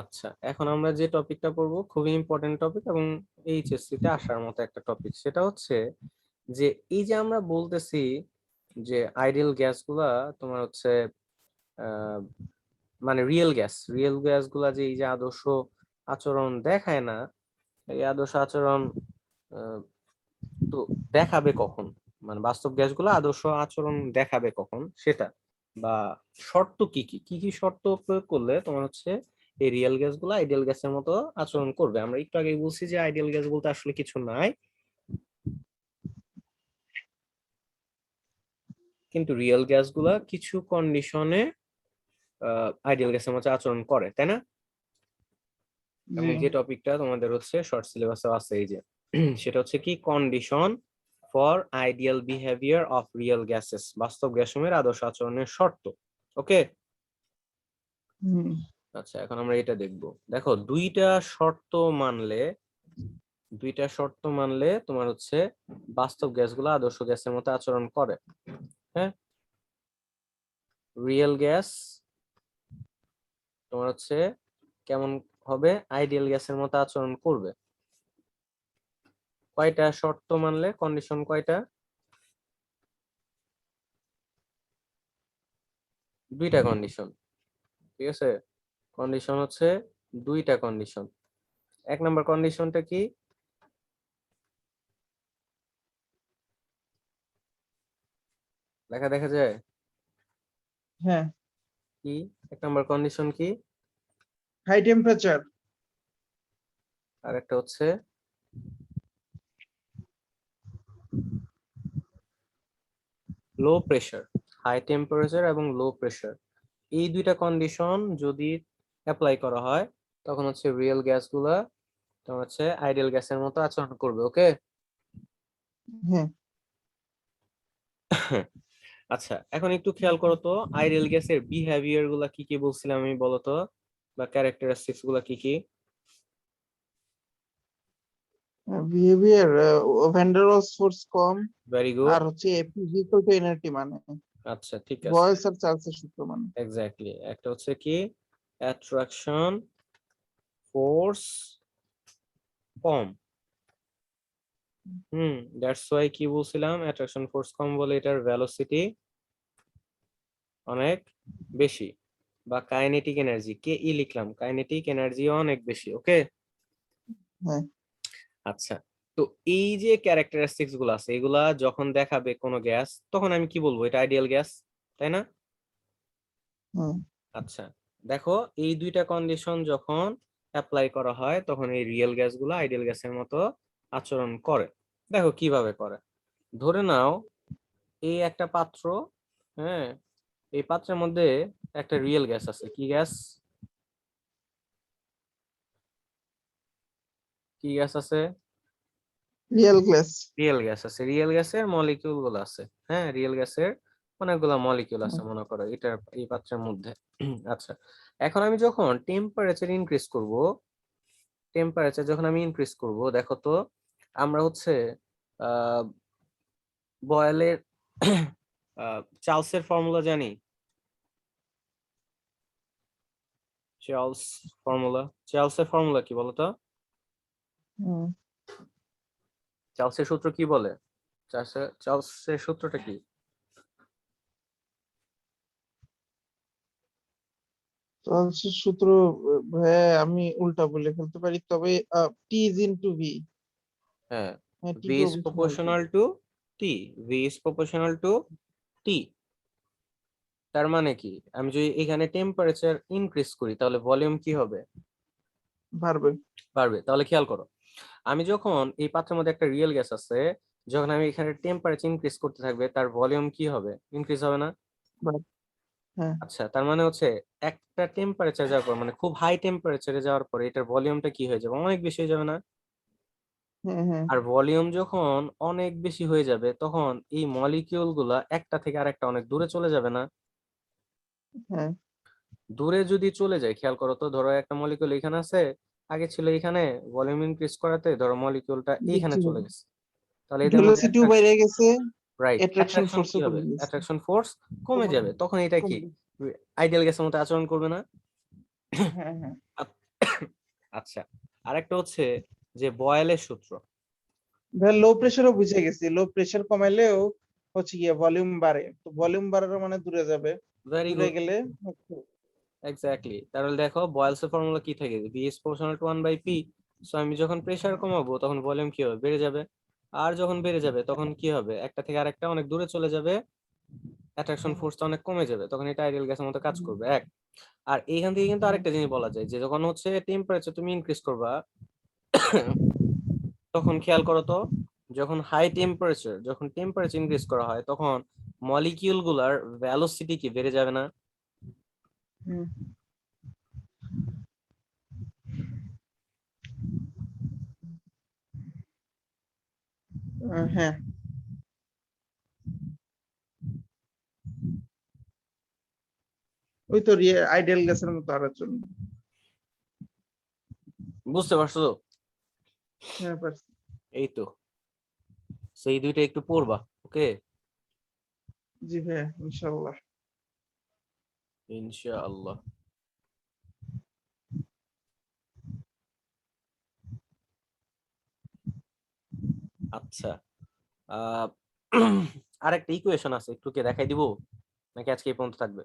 S1: আচ্ছা, এখন আমরা যে টপিকটা পড়বো খুবই ইম্পর্টেন্ট টপিক এবং এইচএসসি তে আসার মতো একটা টপিক, সেটা হচ্ছে যে এই যে আমরা বলতেছি যে আইডিয়াল গ্যাস গুলা তোমার হচ্ছে আহ, মানে রিয়েল গ্যাস গুলা যে এই যে আদর্শ আচরণ দেখায় না, এই আদর্শ আচরণ আহ, তো দেখাবে কখন, মানে বাস্তব গ্যাসগুলো আদর্শ আচরণ দেখাবে কখন সেটা, বা শর্ত কি কি কি কি শর্ত প্রয়োগ করলে তোমার হচ্ছে এই রিয়েল গ্যাসগুলো আইডিয়াল গ্যাসের মতো আচরণ করবে। আমরা একটু আগে বলছি যে আইডিয়াল গ্যাস বলতে আসলে কিছু নাই, কিন্তু রিয়েল গ্যাসগুলা কিছু কন্ডিশনে আইডিয়াল গ্যাসের মতো আচরণ করে, তাই না?
S2: জি।
S1: এবং যে টপিকটা তোমাদের হচ্ছে শর্ট সিলেবাসে আছে এই যে সেটা হচ্ছে কি, condition for ideal behaviour of real gases, বাস্তব গ্যাসসমূহের আদর্শ আচরণের শর্ত। ওকে?
S2: হুম,
S1: আচ্ছা, এখন আমরা এটা দেখব। দেখো, শর্ত মানলে দুইটা শর্ত মানলে তোমার হচ্ছে বাস্তব গ্যাসগুলো আদর্শ গ্যাসের মতো আচরণ করে। হ্যাঁ, রিয়েল গ্যাস তোমার হচ্ছে কেমন হবে, আইডিয়াল গ্যাসের মতো আচরণ করবে। কয়টা শর্ত মানলে, কন্ডিশন কয়টা? দুইটা কন্ডিশন। ঠিক আছে, কন্ডিশন হচ্ছে দুইটা কন্ডিশন। এক নম্বর কন্ডিশনটা কি, লেখা দেখা যায়
S2: হ্যাঁ।
S1: কি? এক নম্বর কন্ডিশন কি?
S2: High temperature.
S1: আর একটা হচ্ছে লো প্রেসার। হাই টেম্পারেচার এবং লো প্রেসার, এই দুইটা কন্ডিশন যদি অ্যাপ্লাই করা হয় তখন হচ্ছে রিয়েল গ্যাসগুলা তোমার হচ্ছে আইডিয়াল গ্যাসের মতো আচরণ করবে। ওকে?
S2: হ্যাঁ।
S1: আচ্ছা, এখন একটু খেয়াল করো তো, আইডিয়াল গ্যাসের বিহেভিয়ার গুলা কি কি বলছিলাম আমি, বলো তো, বা ক্যারেক্টারিস্টিক্স গুলা কি কি?
S2: Behaviour, van der Waals force কম।
S1: Very good.
S2: আর হচ্ছে এপি ইকুয়াল টু এনআরটি মানে
S1: আচ্ছা, ঠিক আছে,
S2: বয়েস আর চার্লসের সূত্র মানে।
S1: এক্স্যাক্টলি। একটা হচ্ছে কি, attraction force com. That's why কি বলছিলাম, অ্যাট্রাকশন ফোর্স কম বলে এটার ভেলোসিটি অনেক বেশি, বা কাইনেটিক এনার্জি কে ই লিখলাম, কাইনেটিক এনার্জি অনেক বেশি। ওকে?
S2: হ্যাঁ।
S1: আচ্ছা, তো এই যে ক্যারেক্টারিস্টিক্স গুলো আছে এগুলা যখন দেখাবে কোনো গ্যাস, তখন আমি কি বলবো, এটা আইডিয়াল গ্যাস, তাই না?
S2: হুম,
S1: আচ্ছা, দেখো, এই দুইটা কন্ডিশন যখন অ্যাপ্লাই করা হয় তখন এই রিয়েল গ্যাসগুলো আইডিয়াল গ্যাসের মতো আচরণ করে। দেখো কিভাবে করে। ধরে নাও এই একটা পাত্র, হ্যাঁ, এই পাত্রের মধ্যে একটা রিয়েল গ্যাস আছে। কি গ্যাস? কি গ্যাস আছে?
S2: Real gas.
S1: রিয়েল গ্যাস আছে। রিয়েল গ্যাসের মলিকিউল গুলো আছে। হ্যাঁ, রিয়েল গ্যাসের অনেকগুলো মলিকিউল আছে মনে করো এটা এই পাত্রের মধ্যে। আচ্ছা, এখন আমি যখন টেম্পারেচার ইনক্রিজ করব, টেম্পারেচার যখন আমি ইনক্রিজ করব, দেখো তো আমরা হচ্ছে আহ বয়েলের চার্লসের ফর্মুলা জানি। চার্লস ফর্মুলা, চার্লসের ফর্মুলা কি বলতো? চার্লসের সূত্র কি বলে? চার্লসের সূত্রটা কি?
S2: চার্লসের সূত্র, হ্যাঁ আমি উল্টা বলে ফেলতে পারি, তবে টি ইজ ইনটু ভি।
S1: হ্যাঁ,
S2: হ্যাঁ, টি
S1: v is
S2: proportional to.
S1: proportional to t, v is proportional to t। তার মানে কি, আমি যদি এখানে টেম্পারেচার ইনক্রিজ করি তাহলে ভলিউম কি হবে?
S2: বাড়বে।
S1: বাড়বে। তাহলে খেয়াল করো, আমি যখন এই পাত্রের মধ্যে একটা রিয়েল গ্যাস আছে, যখন আমি এখানে টেম্পারেচার ইনক্রিজ করতে থাকবে তার ভলিউম কি হবে? ইনক্রিজ হবে না?
S2: হ্যাঁ
S1: আচ্ছা, তার মানে হচ্ছে একটা টেম্পারেচার যাওয়ার পর, মানে খুব হাই টেম্পারেচারে যাওয়ার পরে এটার ভলিউমটা কি হয়ে যাবে? অনেক বেশি হয়ে যাবে না?
S2: হ্যাঁ হ্যাঁ
S1: আর ভলিউম যখন অনেক বেশি হয়ে যাবে তখন এই মলিকিউল গুলা একটা থেকে আরেকটা অনেক দূরে চলে যাবে না?
S2: হ্যাঁ।
S1: দূরে যদি চলে যায়, খেয়াল করো তো, ধরো একটা মলিকিউল এখানে আছে, আগে ছিল এখানে, ভলিউম ইনক্রিজ করাতে ধরো মলিকিউলটা এইখানে
S2: দেখছি
S1: চলে গেছে, তাহলে এদের মধ্যে
S2: ভেলোসিটিও বাইরে গেছে,
S1: রাইট,
S2: অ্যাট্রাকশন
S1: অ্যাট্রাকশন কি
S2: ফোর্সও
S1: হবে?
S2: কমে গেছে।
S1: অ্যাট্রাকশন ফোর্স কমে
S2: কমে
S1: যাবে, তখন এটা কি
S2: কমবে।
S1: আইডিয়াল গ্যাসের মতো আচরণ করবে না?
S2: হ্যাঁ হ্যাঁ।
S1: আচ্ছা, আরেকটা হচ্ছে যে বয়েলের সূত্র।
S2: ভাই লো প্রেসারও বুঝে গেছি, লো প্রেসার কমাইলেও হচ্ছে গিয়ে ভলিউম বাড়ে, তো ভলিউম বাড়ার মানে দূরে যাবে,
S1: ভেরি
S2: দূরে
S1: গুড,
S2: গেলে হচ্ছে।
S1: এক্স্যাক্টলি। তাহলে দেখো বয়েলস এর ফর্মুলা কি থাকে? V is proportional to 1/p। So আমি যখন প্রেসার কমাবো তখন ভলিউম কি হবে? বেড়ে যাবে। আর যখন বেড়ে যাবে তখন কি হবে? একটা থেকে আরেকটা অনেক দূরে চলে যাবে, অ্যাট্রাকশন ফোর্সটা অনেক কমে যাবে, তখন এটা আইডিয়াল গ্যাসের মতো কাজ করবে। এক, আর এইখান থেকে কিন্তু আরেকটা জিনিস বলা যায় যে যখন হচ্ছে টেম্পারেচার তুমি ইনক্রিজ করবা, তখন খেয়াল করো তো, যখন হাই টেম্পারেচার, যখন টেম্পারেচার ইনক্রিজ করা হয় তখন মলিকিউল গুলার ভ্যালোসিটি কি বেড়ে যাবে না?
S2: হুম, হ্যাঁ ওই তো আইডিয়াল গ্যাসের মতো আলোচনা।
S1: বুঝতে পারছো তো?
S2: হ্যাঁ পারছি।
S1: এই তো, সেই দুইটা একটু পড়বা, ওকে?
S2: জি ভাইয়া, ইনশাল্লাহ।
S1: ইনশাআল্লাহ। আচ্ছা, আহ আরেকটা ইকুয়েশন আছে, একটু কে দেখাই দিব নাকি আজকে এই পর্যন্ত থাকবে?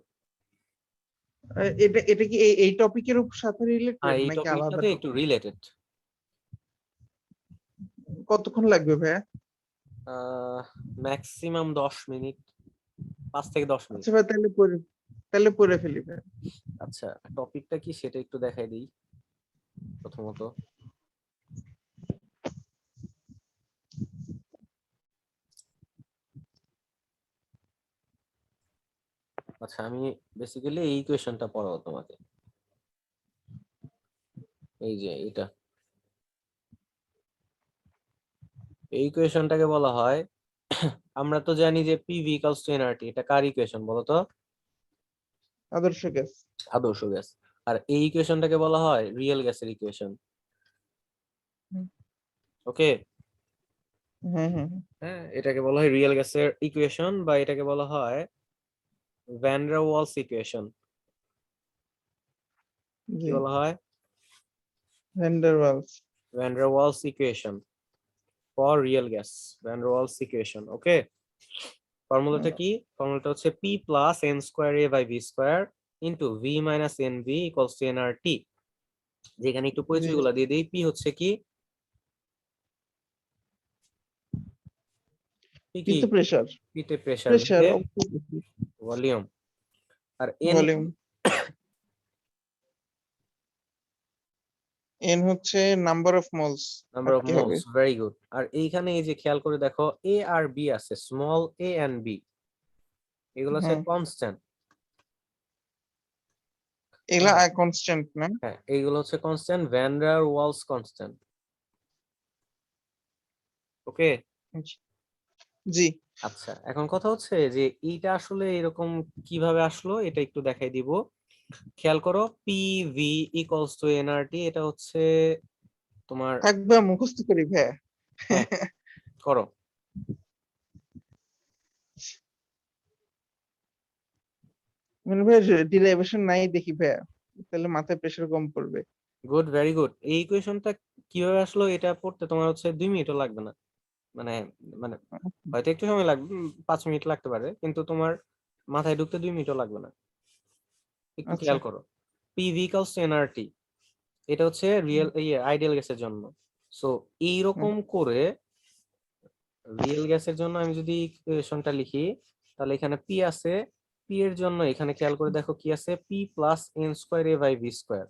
S2: এটা এটা কি এই টপিকের সাথে
S1: হ্যাঁ,
S2: রিলেটেড
S1: এই
S2: নাকি
S1: টপিকের
S2: আলাদা
S1: সাথে একটু
S2: টপিক?
S1: রিলেটেড।
S2: কতক্ষণ লাগবে ভাইয়া?
S1: ম্যাক্সিমাম 10 মিনিট, 5 থেকে 10 মিনিট।
S2: আচ্ছা ভাই, তাহলে পড়ে ফেলি ভাই।
S1: আচ্ছা, টপিকটা কি সেটা একটু দেখাই দিই প্রথমত। আচ্ছা, আমি বেসিক্যালি এই ইকুয়েশনটা পড়াবো তোমাকে। এই যে এটা, এই ইকুয়েশনটাকে বলা হয়, আমরা তো জানি যে পিভি ইকুয়ালস টু এনআরটি, এটা কার ইকুয়েশন বলো তো?
S2: আদর্শ গ্যাস।
S1: আদর্শ গ্যাস। আর এই ইকুয়েশনটাকে বলা হয় রিয়েল গ্যাসের ইকুয়েশন। ওকে?
S2: হ্যাঁ হ্যাঁ
S1: হ্যাঁ, এটাকে বলা হয় রিয়েল গ্যাসের ইকুয়েশন, বা এটাকে বলা হয় ভ্যান ডার ওয়ালস ইকুয়েশন। কি
S2: জি।
S1: বলা হয়?
S2: Van der Waals.
S1: Van der Waals equation for real gas, van der Waals equation. Okay? ফর্মুলাটা কি? ফর্মুলাটা হচ্ছে P plus N square A by V square into V minus N V equals to N R T. যেখানে একটু
S2: জি।
S1: পরিচয় গুলা দিয়ে দিই। পি হচ্ছে কি? পি কি?
S2: পিতে প্রেসার।
S1: পিতে প্রেসার,
S2: প্রেসার
S1: ভিতে
S2: অবশ্যই।
S1: ভলিউম। আর এন কি?
S2: ভলিউম। n হচ্ছে নাম্বার অফ মোলস
S1: নাম্বার
S2: আর
S1: অফ
S2: কি হবে?
S1: Moles, very good. আর এইখানে এই যে খেয়াল করে দেখো এ আর বি আছে, স্মল এ এন্ড বি, এগুলো হচ্ছে
S2: হ্যাঁ,
S1: কনস্ট্যান্ট।
S2: এগুলা
S1: হ্যাঁ
S2: কনস্ট্যান্ট না?
S1: হ্যাঁ, এইগুলো হচ্ছে constant, van der Waals constant. Okay.
S2: জি।
S1: আচ্ছা, এখন কথা হচ্ছে যে এইটা আসলে এরকম কিভাবে আসলো এটা একটু দেখাই দিব। খেয়াল করো, P V equals two nRT, এটা হচ্ছে তোমার।
S2: থাকবে মুখস্থ করি ভাইয়া।
S1: হ্যাঁ, করো।
S2: মানে ভাইয়া ডিরাইভেশন নাই দেখি ভাইয়া, তাহলে মাথায় প্রেশার কম পড়বে।
S1: Good, very good. এই ইকুয়েশনটা কিভাবে আসলো এটা পড়তে তোমার হচ্ছে 2 মিনিটও লাগবে না। মানে মানে হয়তো একটু সময় লাগবে, 5 মিনিট লাগতে পারে, কিন্তু তোমার মাথায় ঢুকতে 2 মিনিটও লাগবে না। একটু
S2: আচ্ছা।
S1: খেয়াল করো, P V equals two nRT, এটা হচ্ছে রিয়েল আইডিয়াল গ্যাসের জন্য। সো
S2: হুম,
S1: এইরকম করে রিয়েল গ্যাসের জন্য আমি যদি ইকুয়েশনটা লিখি, তাহলে এখানে পি আছে, পি এর জন্য এখানে খেয়াল করে দেখো কি আছে, P plus N square A by V square,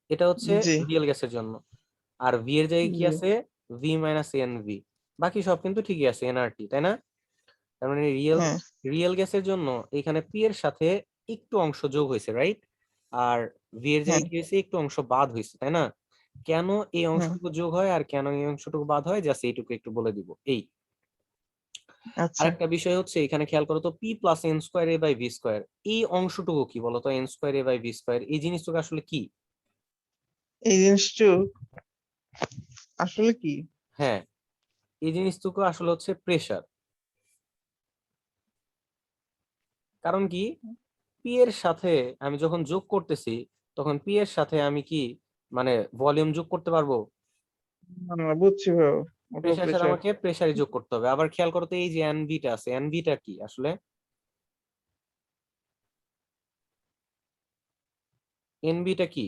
S1: এটা হচ্ছে
S2: জি
S1: রিয়েল গ্যাসের জন্য। আর ভি এর জায়গায় কি
S2: জি।
S1: আছে, ভি মাইনাস এন ভি। বাকি সব কিন্তু ঠিকই আছে, এনআরটি, তাই না? তার মানে রিয়েল
S2: হ্যাঁ
S1: রিয়েল গ্যাসের জন্য এখানে পি এর সাথে একটু অংশ যোগ হয়েছে, রাইট? আর ভি এর
S2: হ্যাঁ
S1: জায়গায় কি হয়েছে, একটু অংশ বাদ হয়েছে, তাই না? কেন এই
S2: হ্যাঁ।
S1: অংশটুকু যোগ হয় আর কেন এই অংশটুকু বাদ হয়, জাস্ট এইটুকু একটু বলে দিব। এই
S2: আচ্ছা।
S1: আরেকটা বিষয় হচ্ছে, এখানে খেয়াল করো তো, P plus N square A by V square, এই অংশটুকু কি বলতো, n square A by V square, এই জিনিসটুকু আসলে কি?
S2: এই জিনিসটা আসলে কি?
S1: হ্যাঁ, এই জিনিসটুকু আসলে হচ্ছে প্রেসার। কারণ কি, পি এর সাথে আমি যখন যোগ করতেছি, তখন পি এর সাথে আমি কি মানে ভলিউম যোগ করতে পারবো?
S2: না না, বুঝছি ভাইয়া, ওটাও
S1: প্রেসার সাথে
S2: প্রেশার।
S1: আমাকে প্রেসারই যোগ করতে হবে। আবার খেয়াল করো তো, এই যে এনভিটা আছে, এনভিটা কি আসলে? এনভিটা কি?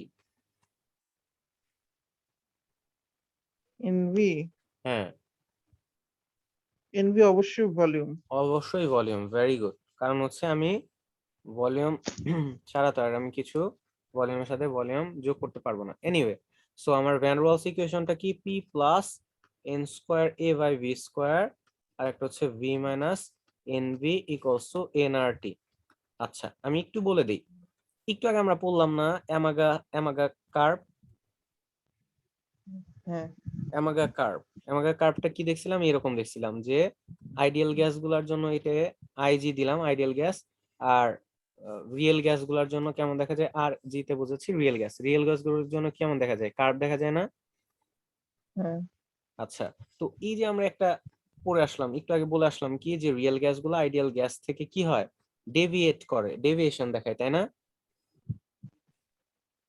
S2: এনভি,
S1: হ্যাঁ,
S2: এনভি অবশ্যই ভলিউম।
S1: অবশ্যই ভলিউম, ভেরি গুড। কারণ হচ্ছে আমি ভলিউম ছাড়া তো আর আমি কিছু ভলিউমের সাথে ভলিউম যোগ করতে পারবো না। এনিওয়ে, সো আমার ভ্যান রোয়ালস ইকুয়েশনটা কি, P plus N square A by V square, আর একটা হচ্ছে V minus N V equals to N R T. আচ্ছা, আমি একটু বলে দিই, একটু আগে আমরা পড়লাম না অ্যামাগা অ্যামাগা কার্ভ,
S2: হ্যাঁ
S1: অ্যামাগা কার্ভটা কি দেখছিলাম, এরকম দেখছিলাম যে আইডিয়াল গ্যাস গুলার জন্য এটা আইজি দিলাম, আইডিয়াল গ্যাস। আর রিয়েল গ্যাস গুলার জন্য কেমন দেখা যায়, আর জিতে বুঝেছি রিয়েল গ্যাস, রিয়েল গ্যাস গুলোর জন্য কেমন দেখা যায়, কার্ভ দেখা যায় না?
S2: হ্যাঁ
S1: আচ্ছা, তো এই যে আমরা একটা পড়ে আসলাম, একটু আগে বলে আসলাম কি, যে রিয়েল গ্যাস গুলো আইডিয়াল গ্যাস থেকে কি হয়, ডেভিয়েট করে, ডেভিয়েশন দেখায়, তাই না?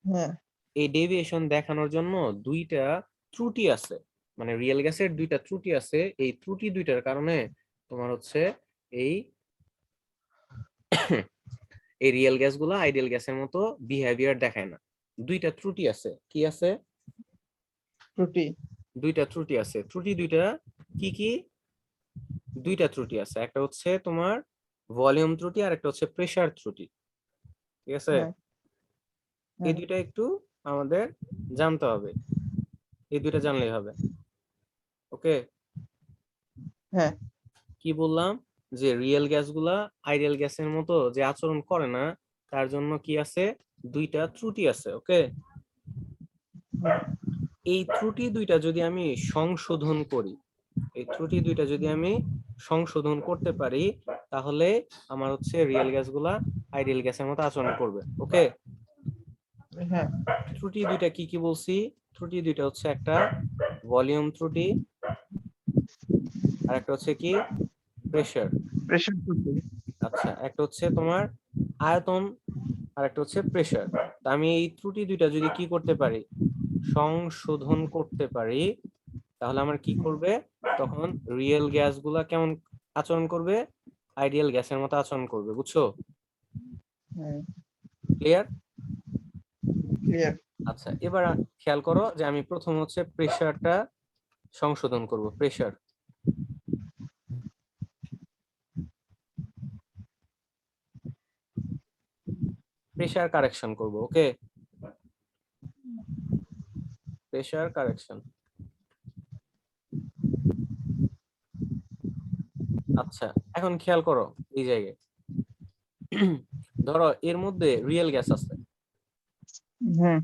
S2: হ্যাঁ
S1: এই ডেভিয়েশন দেখানোর জন্য দুইটা ত্রুটি আছে, মানে রিয়েল গ্যাসের দুইটা ত্রুটি আছে। এই ত্রুটি দুইটার কারণে তোমার হচ্ছে এই এই রিয়েল গ্যাস গুলা আইডিয়াল গ্যাসের মতো বিহেভিয়ার দেখায় না। দুইটা ত্রুটি আছে, কি আছে?
S2: ত্রুটি।
S1: দুইটা ত্রুটি আছে। ত্রুটি দুইটা কি কি? দুইটা ত্রুটি আছে, একটা হচ্ছে তোমার ভলিউম ত্রুটি, আর একটা হচ্ছে প্রেসার ত্রুটি। ঠিক আছে?
S2: হ্যাঁ
S1: এই
S2: হ্যাঁ
S1: দুইটা একটু আমাদের জানতে হবে, এই দুইটা জানলেই হবে। ওকে।
S2: হ্যাঁ
S1: কি বললাম, যে রিয়েল গ্যাসগুলা আইডিয়াল গ্যাসের মতো যে আচরণ করে না, তার জন্য কি আছে, দুইটা ত্রুটি আছে। ওকে।
S2: হ্যাঁ
S1: এই ত্রুটি দুইটা যদি আমি সংশোধন করি, এই ত্রুটি দুইটা যদি আমি সংশোধন করতে পারি, তাহলে আমার হচ্ছে রিয়েল গ্যাসগুলা আইডিয়াল গ্যাসের মতো আচরণ করবে। ওকে।
S2: হ্যাঁ।
S1: ত্রুটি দুইটা কি কি বলছি? ত্রুটি দুইটা হচ্ছে, একটা ভলিউম ত্রুটি, আর একটা হচ্ছে কি, প্রেসার।
S2: প্রেশার ত্রুটি।
S1: আচ্ছা, একটা হচ্ছে তোমার আয়তন, আর একটা হচ্ছে প্রেসার। আমি এই ত্রুটি দুইটা যদি কি করতে পারি, সংশোধন করতে পারি, তাহলে আমার কি করবে, তখন রিয়েল গ্যাস গুলা কেমন আচরণ করবে, আইডিয়াল গ্যাসের মতো আচরণ করবে। বুঝছো?
S2: হ্যাঁ
S1: ক্লিয়ার?
S2: ক্লিয়ার।
S1: আচ্ছা, এবার খেয়াল করো যে আমি প্রথম হচ্ছে প্রেসারটা সংশোধন করব, প্রেসার, প্রেসার কারেকশন করব। ওকে। Pressure correction. আচ্ছা এখন খেয়াল করো এই জায়গায় ধরো এর মধ্যে রিয়েল গ্যাস আছে।
S2: হ্যাঁ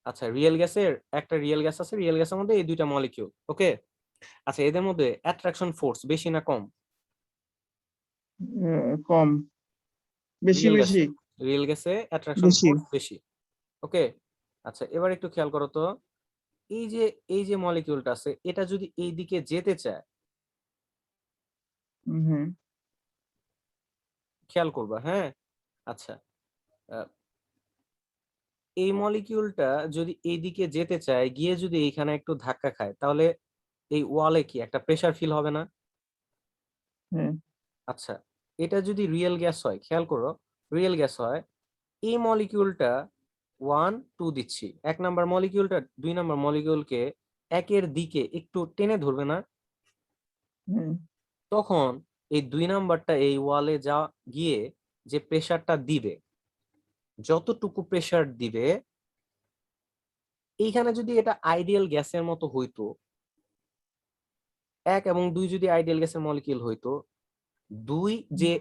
S1: আচ্ছা রিয়েল গ্যাসের একটা রিয়েল গ্যাস আছে, রিয়েল গ্যাসের মধ্যে এই দুইটা মলিকিউল। ওকে, আচ্ছা এদের মধ্যে অ্যাট্রাকশন ফোর্স বেশি না কম?
S2: কম, বেশি
S1: রিয়েল
S2: বেশি
S1: গ্যাসে, রিয়েল গ্যাসে অ্যাট্রাকশন
S2: বেশি।
S1: ফোর্স বেশি। ওকে, আচ্ছা এবার একটু খেয়াল করো তো, এই যে এই যে মলিকিউলটা আছে এটা যদি এই দিকে যেতে চায়,
S2: হ্যাঁ
S1: খেয়াল করবা হ্যাঁ। আচ্ছা আহ, এই মলিকিউলটা যদি এই দিকে যেতে চায়, গিয়ে যদি এইখানে একটু ধাক্কা খায়, তাহলে এই ওয়ালে কি একটা প্রেসার ফিল হবে না?
S2: হ্যাঁ
S1: আচ্ছা এটা যদি রিয়েল গ্যাস হয়, খেয়াল করো, রিয়েল গ্যাস হয়, এই মলিকিউলটা 1 2 দিচ্ছি, 1 নাম্বার মলিকিউলটা 2 নাম্বার মলিকিউলকে একের দিকে একটু টেনে ধরবে না?
S2: হ্যাঁ
S1: তখন এই 2 নাম্বারটা এই ওয়ালে যা গিয়ে যে প্রেসারটা দিবে, যতটুকু প্রেসার দিবে, এইখানে যদি এটা আইডিয়াল গ্যাসের মতো হইতো, 1 এবং 2 যদি আইডিয়াল গ্যাসের মলিকিউল হইতো, 2 যে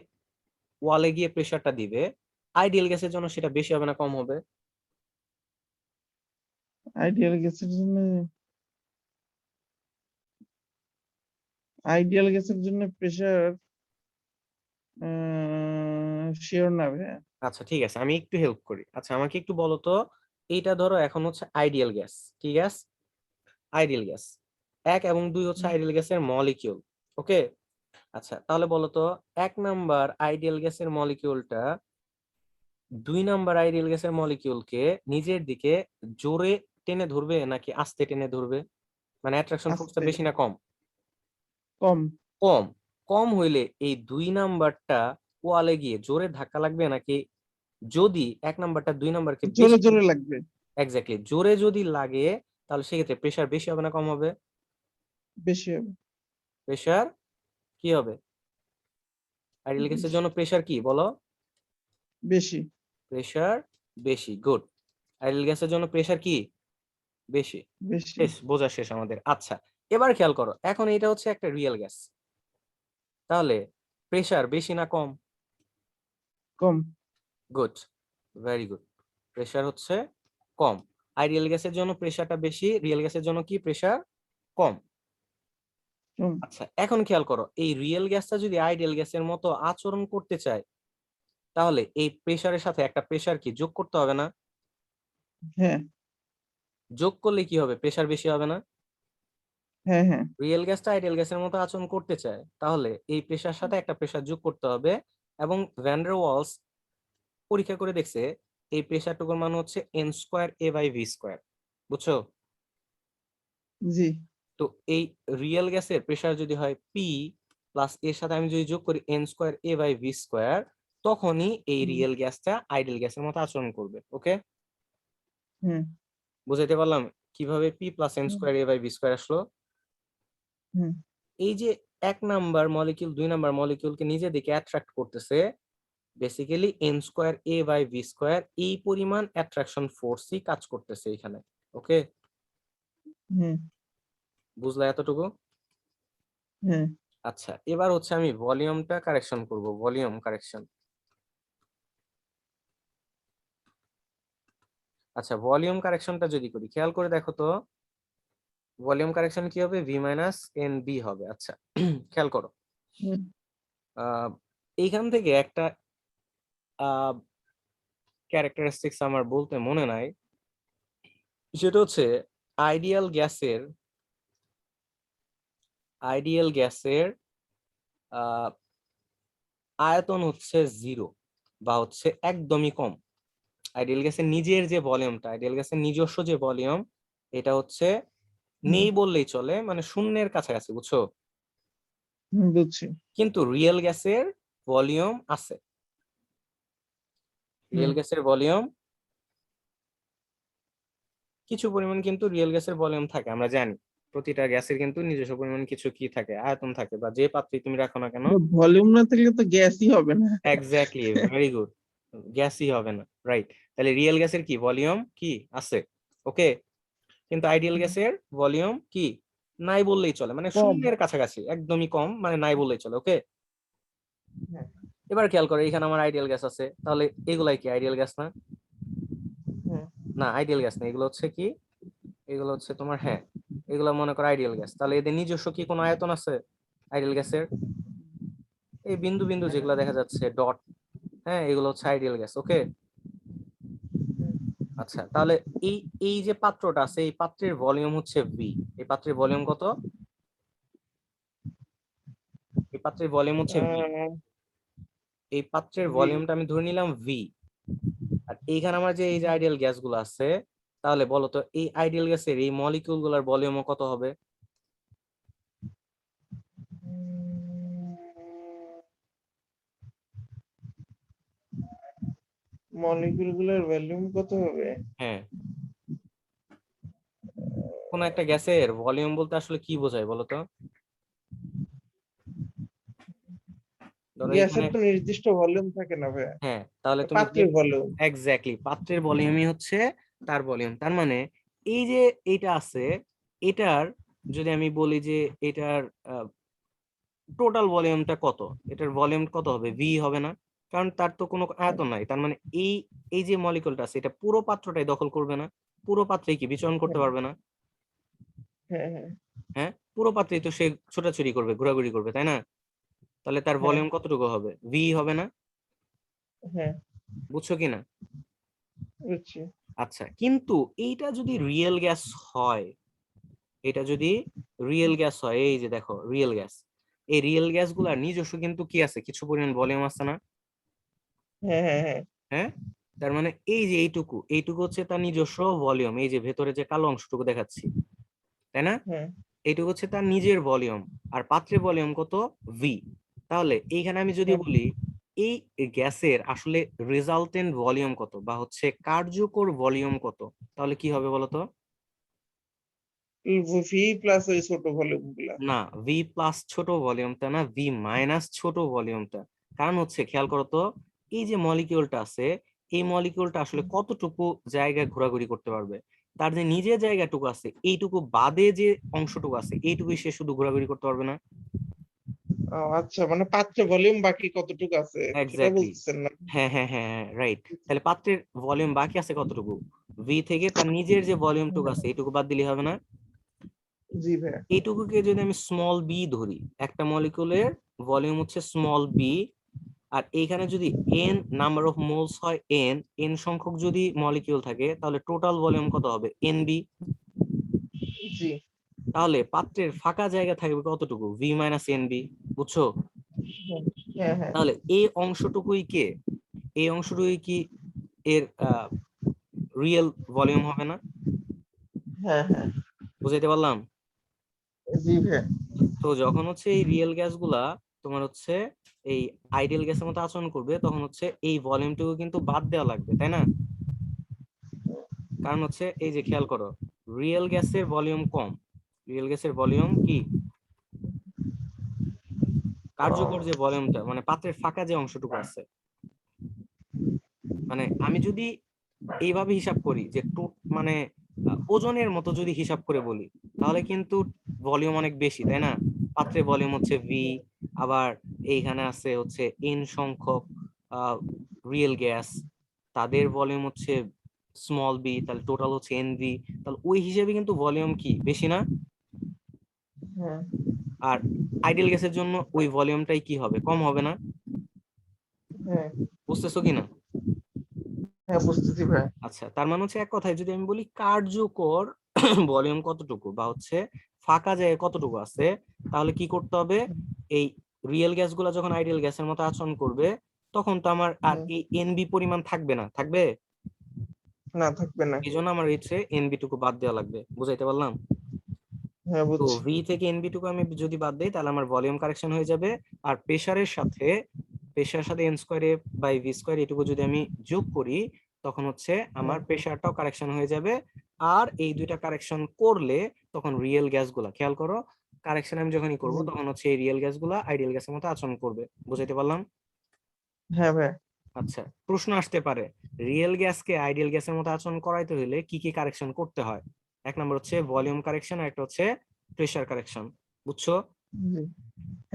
S1: ওয়ালে গিয়ে প্রেসারটা দিবে, আইডিয়াল গ্যাসের জন্য সেটা বেশি হবে না কম হবে?
S2: আইডিয়াল গ্যাসের জন্য, আইডিয়াল গ্যাসের জন্য প্রেসার শিওর না ভাইয়া।
S1: আচ্ছা ঠিক আছে, আমি একটু হেল্প করি। আচ্ছা আমাকে একটু বলো তো, এইটা ধরো এখন হচ্ছে আইডিয়াল গ্যাস, কি গ্যাস? Ideal gas. 1 এবং 2 হচ্ছে আইডিয়াল গ্যাসের মলিকিউল। ওকে, আচ্ছা তাহলে বলো তো, 1 নাম্বার আইডিয়াল গ্যাসের মলিকিউলটা 2 নাম্বার আইডিয়াল গ্যাসের মলিকিউলকে নিজের দিকে জোরে টেনে ধরবে নাকি আস্তে টেনে ধরবে? মানে অ্যাট্রাকশন ফোর্সটা
S2: আস্তে,
S1: বেশি না কম?
S2: কম।
S1: কম। কম হইলে এই 2 নাম্বারটা ওয়ালে গিয়ে জোরে ধাক্কা লাগবে নাকি, যদি 1 নাম্বারটা 2 নাম্বারকে
S2: জোরে
S1: বেশি,
S2: জোরে লাগবে।
S1: এক্স্যাক্টলি জোরে যদি লাগে, তাহলে সেক্ষেত্রে প্রেসার বেশি হবে না কম হবে?
S2: বেশি হবে।
S1: প্রেসার কি হবে? আইডিয়াল গ্যাসের জন্য প্রেসার কি বলো?
S2: বেশি
S1: প্রেসার বেশি, গুড। আইডিয়াল গ্যাসের জন্য প্রেসার কি বেশি।
S2: বেশি।
S1: শেষ, বোঝা শেষ আমাদের। আচ্ছা এবার খেয়াল করো, এখন এটা হচ্ছে একটা রিয়েল গ্যাস, তাহলে প্রেসার বেশি না কম?
S2: কম।
S1: Good, very good. প্রেসার হচ্ছে কম। আইডিয়াল গ্যাসের জন্য প্রেসারটা বেশি, রিয়েল গ্যাসের জন্য কি প্রেসার কম।
S2: কম।
S1: আচ্ছা এখন খেয়াল করো, এই রিয়েল গ্যাসটা যদি আইডিয়াল গ্যাসের মতো আচরণ করতে চায়, তাহলে এই প্রেসারের সাথে একটা প্রেসার কি যোগ করতে হবে না?
S2: হ্যাঁ
S1: যোগ করলে কি হবে, প্রেসার বেশি হবে না?
S2: হ্যাঁ হ্যাঁ
S1: রিয়েল গ্যাসটা আইডিয়াল গ্যাসের মতো আচরণ করতে চায়, তাহলে এই প্রেসার সাথে একটা প্রেসার যোগ করতে হবে। এবং ভ্যান ডার ওয়ালস পরীক্ষা করে দেখছে এই প্রেসারটুকুর মান হচ্ছে n²a/v²। বুঝছো?
S2: জি।
S1: তো এই রিয়েল গ্যাসের প্রেসার যদি হয় পি প্লাস এর সাথে আমি যদি যোগ করি n²a/v², তখনই এই
S2: হুম,
S1: রিয়েল গ্যাসটা আইডিয়াল গ্যাসের মতো আচরণ করবে। ওকে,
S2: হুম
S1: বুঝাইতে পারলাম কিভাবে পি প্লাস
S2: হুম
S1: n²a/v² আসলো?
S2: হুম
S1: এই যে 1 নাম্বার মলিকিউল 2 নাম্বার মলিকিউলকে নিজের দিকে অ্যাট্রাক্ট করতেছে, বেসিক্যালি n²a/v² এই পরিমাণ অ্যাট্রাকশন ফোর্সই কাজ করতেছে এখানে। ওকে,
S2: হুম
S1: বুঝলা এতটুকু?
S2: হ্যাঁ
S1: আচ্ছা এবার হচ্ছে আমি ভলিউমটা কারেকশন করব, ভলিউম কারেকশন। আচ্ছা ভলিউম কারেকশনটা যদি করি, খেয়াল করে দেখো তো, ভলিউম কারেকশন কি হবে, ভি মাইনাস এন বি হবে। আচ্ছা খেয়াল করো,
S2: হুম
S1: আহ এইখান থেকে একটা ক্যারেক্টারিস্টিক্স আমার বলতে মনে নাই, সেটা হচ্ছে আইডিয়াল গ্যাসের, আইডিয়াল গ্যাসের আয়তন হচ্ছে 0 বা হচ্ছে একদমই কম। আইডিয়াল গ্যাসের নিজের যে ভলিউমটা, আইডিয়াল গ্যাসের নিজস্ব যে ভলিউম, এটা হচ্ছে
S2: হুম
S1: নেই বললেই চলে, মানে শূন্যের কাছাকাছি। বুঝছো?
S2: হুম, বুঝছি।
S1: কিন্তু রিয়েল গ্যাসের ভলিউম আছে,
S2: হুম
S1: রিয়েল গ্যাসের ভলিউম কিছু পরিমাণ কিন্তু রিয়েল গ্যাসের ভলিউম থাকে, আমরা জানি প্রতিটা গ্যাসের কিন্তু নিজস্ব পরিমাণ কিছু কি থাকে, আয়তন থাকে, বা যে পাত্রে তুমি রাখো না কেন।
S2: ভলিউম না থাকলে তো গ্যাসই হবে না।
S1: এক্স্যাক্টলি, ভেরি গুড, গ্যাসই হবে না, রাইট। তাহলে রিয়েল গ্যাসের কি ভলিউম কি আছে। ওকে, কিন্তু আইডিয়াল গ্যাসের ভলিউম কি নাই বললেই চলে, মানে
S2: কম।
S1: শূন্যের কাছাকাছি, একদমই কম, মানে নাই বললেই চলে। ওকে,
S2: হ্যাঁ,
S1: এবার খেয়াল করো এখানে আমার আইডিয়াল গ্যাস আছে, তাহলে এগুলাই কি আইডিয়াল গ্যাস না?
S2: হ্যাঁ,
S1: না, আইডিয়াল গ্যাস না, এগুলো হচ্ছে কি, এগুলো হচ্ছে তোমার, হ্যাঁ এগুলো মনে করো আইডিয়াল গ্যাস। তাহলে এদের নিজস্ব কি কোনো আয়তন আছে আইডিয়াল গ্যাসের? এই বিন্দু বিন্দু যেগুলো দেখা যাচ্ছে ডট, হ্যাঁ এগুলো হচ্ছে আইডিয়াল গ্যাস। ওকে, আচ্ছা তাহলে এই এই যে পাত্রটা আছে, এই পাত্রের ভলিউম হচ্ছে ভি। এই পাত্রের ভলিউম কত? এই পাত্রের ভলিউম হচ্ছে ভি। এই পাত্রের
S2: জি।
S1: ভলিউমটা আমি ধরে নিলাম ভি। আর এইখানে আমার যে এই যে আইডিয়াল গ্যাস গুলো আছে, তাহলে বলো তো এই আইডিয়াল গ্যাসের এই মলিকিউল গুলার ভলিউম কত হবে?
S2: মলিকিউল গুলোর ভলিউম কত হবে?
S1: হ্যাঁ, কোন একটা গ্যাসের ভলিউম বলতে আসলে কি বোঝায় বলো তো? ধরো
S2: গ্যাসের
S1: এখানে,
S2: তো নির্দিষ্ট ভলিউম থাকে না ভাই,
S1: হ্যাঁ তাহলে তুমি
S2: পাত্রের ভলিউম।
S1: এক্স্যাক্টলি পাত্রের ভলিউমই হচ্ছে তার ভলিউম। তার মানে এই যে এইটা আছে, এটার যদি আমি বলি যে এটার টোটাল ভলিউমটা কত, এটার ভলিউম কত হবে? ভি হবে না? কারণ তার তো কোনো আয়তন নাই। তার মানে এই এই যে মলিকুলটা আছে এটা পুরো পাত্রটাই দখল করবে না, পুরো পাত্রেই কি বিচরণ করতে পারবে না?
S2: হ্যাঁ, হ্যাঁ,
S1: হ্যাঁ, পুরো পাত্রেই তো সে ছোটাছুটি করবে, ঘোরাঘুরি করবে, তাই না? তাহলে তার
S2: হ্যাঁ,
S1: ভলিউম কতটুকু হবে? ভি হবে না?
S2: হ্যাঁ,
S1: বুঝছো কিনা?
S2: বুঝছি।
S1: আচ্ছা, কিন্তু এইটা যদি রিয়েল গ্যাস হয়, এটা যদি রিয়েল গ্যাস হয়, এই যে দেখো রিয়েল গ্যাস, এই রিয়েল গ্যাস গুলার নিজস্ব কিন্তু কি আছে, কিছু পরিমাণ ভলিউম আছে না?
S2: হ্যাঁ, হ্যাঁ, হ্যাঁ,
S1: হ্যাঁ, তার মানে এই যে এইটুকু এইটুকু হচ্ছে তার নিজস্ব ভলিউম, এই যে ভেতরে যে কালো অংশটুকু দেখাচ্ছি, তাই না?
S2: হ্যাঁ,
S1: এইটুকু হচ্ছে তার নিজের ভলিউম। আর পাত্রের ভলিউম কত? ভি। তাহলে এইখানে আমি যদি
S2: হ্যাঁ।
S1: বলি এই গ্যাসের আসলে রেজাল্টেন্ট ভলিউম কত, বা হচ্ছে কার্যকর ভলিউম কত, তাহলে কি হবে বলতো?
S2: ভি প্লাস ওই ছোট ভলিউম গুলা।
S1: না, ভি প্লাস ছোট ভলিউমটা না, ভি মাইনাস ছোট ভলিউমটা। কারণ হচ্ছে খেয়াল করো তো, এই যে মলিকিউলটা আছে, এই মলিকিউলটা আসলে কতটুকু জায়গায় ঘোরাঘুরি করতে পারবে? তার যে নিজের জায়গাটুকু আছে এইটুকু বাদে যে অংশটুকু আছে এইটুকুই সে শুধু ঘোরাঘুরি করতে পারবে না?
S2: ও আচ্ছা, মানে পাত্রে ভলিউম বাকি কতটুকু আছে সেটা
S1: এক্স্যাক্টলি,
S2: বলতেছেন না?
S1: হ্যাঁ হ্যাঁ হ্যাঁ হ্যাঁ, রাইট। তাহলে পাত্রের ভলিউম বাকি আছে কতটুকু? ভি থেকে তার নিজের যে ভলিউমটুকু আছে এইটুকু বাদ দিলে হবে না?
S2: জি ভাই।
S1: এইটুকুকে যদি আমি স্মল বি ধরি, একটা মলিকুলের ভলিউম হচ্ছে স্মল বি, আর এইখানে যদি এন নাম্বার অফ মোলস হয়, এন এন সংখ্যক যদি মলিকিউল থাকে, তাহলে টোটাল ভলিউম কত হবে? N B.
S2: জি।
S1: তাহলে পাত্রের ফাঁকা জায়গা থাকবে কতটুকু? V minus N B. বুঝছো?
S2: হ্যাঁ, হ্যাঁ, হ্যাঁ,
S1: তাহলে এই অংশটুকুই কে, এই অংশটুকুই কি এর রিয়েল ভলিউম হবে না?
S2: হ্যাঁ, হ্যাঁ,
S1: বুঝাইতে পারলাম?
S2: জি ভাই।
S1: তো যখন হচ্ছে এই রিয়েল গ্যাস গুলা তোমার হচ্ছে এই আইডিয়াল গ্যাসের মতো আচরণ করবে, তখন হচ্ছে এই ভলিউমটুকু কিন্তু বাদ দেওয়া লাগবে, তাই না? কারণ হচ্ছে এই যে খেয়াল করো, রিয়েল গ্যাসের ভলিউম কম, রিয়েল গ্যাসের ভলিউম কি, কার্যকর যে ভলিউমটা মানে পাত্রের ফাঁকা যে অংশটুকু আছে, মানে আমি যদি এইভাবে হিসাব করি যে মানে ওজনের মতো যদি হিসাব করে বলি, তাহলে কিন্তু ভলিউম অনেক বেশি, তাই না? পাত্রের ভলিউম হচ্ছে ভি, আবার এইখানে আছে হচ্ছে এন সংখ্যক রিয়েল গ্যাস, তাদের ভলিউম হচ্ছে স্মল বি, তাহলে টোটাল হচ্ছে এন ভি। তাহলে ওই হিসেবে কিন্তু ভলিউম কি বেশি না?
S2: হ্যাঁ,
S1: আর আইডিয়াল গ্যাসের জন্য ওই ভলিউমটাই কি হবে? কম হবে না?
S2: হ্যাঁ,
S1: বুঝতেছো কিনা?
S2: হ্যাঁ, বুঝতেছি ভাই।
S1: আচ্ছা, তার মানে হচ্ছে এক কথায় যদি আমি বলি কার্যকর ভলিউম কতটুকু, বা হচ্ছে ফাঁকা জায়গা কতটুকু আছে, তাহলে কি করতে হবে? এই রিয়েল গ্যাস গুলা যখন আইডিয়াল গ্যাসের মতো আচরণ করবে, তখন তো আমার আর
S2: হুম,
S1: এই এনবি পরিমাণ থাকবে না, থাকবে?
S2: না থাকবে না।
S1: এই জন্য আমার হচ্ছে এনবি টুকু বাদ দেওয়া লাগবে। বুঝাইতে পারলাম?
S2: হ্যাঁ,
S1: তো
S2: বুঝছি।
S1: ভি থেকে এনবি টুকু আমি যদি বাদ দিই, তাহলে আমার ভলিউম কারেকশন হয়ে যাবে। আর প্রেসারের সাথে n square A by V square এটুকু যদি আমি যোগ করি, তখন হচ্ছে আমার
S2: হ্যাঁ,
S1: প্রেসারটাও কারেকশন হয়ে যাবে। আর এই দুইটা কারেকশন করলে তখন রিয়েল গ্যাস গুলা, খেয়াল করো, কারেকশন আমি যখনই করব
S2: জি।
S1: তখন হচ্ছে এই রিয়েল গ্যাস গুলা আইডিয়াল গ্যাসের মতো আচরণ করবে। বুঝাইতে পারলাম?
S2: হ্যাঁ ভাই।
S1: আচ্ছা, প্রশ্ন আসতে পারে, রিয়েল গ্যাসকে আইডিয়াল গ্যাসের মতো আচরণ করাইতে হলে কি কি কারেকশন করতে হয়? এক নাম্বার হচ্ছে ভলিউম কারেকশন আর একটা হচ্ছে প্রেসার কারেকশন, বুঝছো?
S2: জি।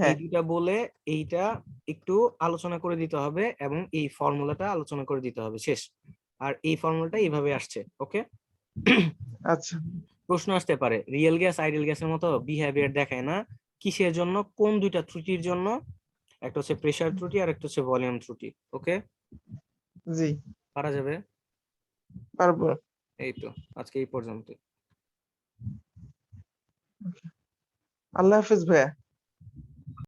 S1: এই
S2: হ্যাঁ
S1: দুইটা বলে এইটা একটু আলোচনা করে দিতে হবে এবং এই ফর্মুলাটা আলোচনা করে দিতে হবে, শেষ। আর এই ফর্মুলাটা এইভাবে আসছে, ওকে?
S2: আচ্ছা
S1: প্রশ্ন আসতে পারে রিয়েল গ্যাস আইডিয়াল গ্যাসের মতো বিহেভিয়ার দেখায় না, কিসের জন্য, কোন দুইটা ত্রুটির জন্য? একটা হচ্ছে প্রেসার ত্রুটি আর একটা হচ্ছে ভলিউম ত্রুটি, ওকে?
S2: জি
S1: পারা যাবে?
S2: পারবো।
S1: এই তো, আজকে এই পর্যন্ত।
S2: আল্লাহ হাফেজ ভাইয়া।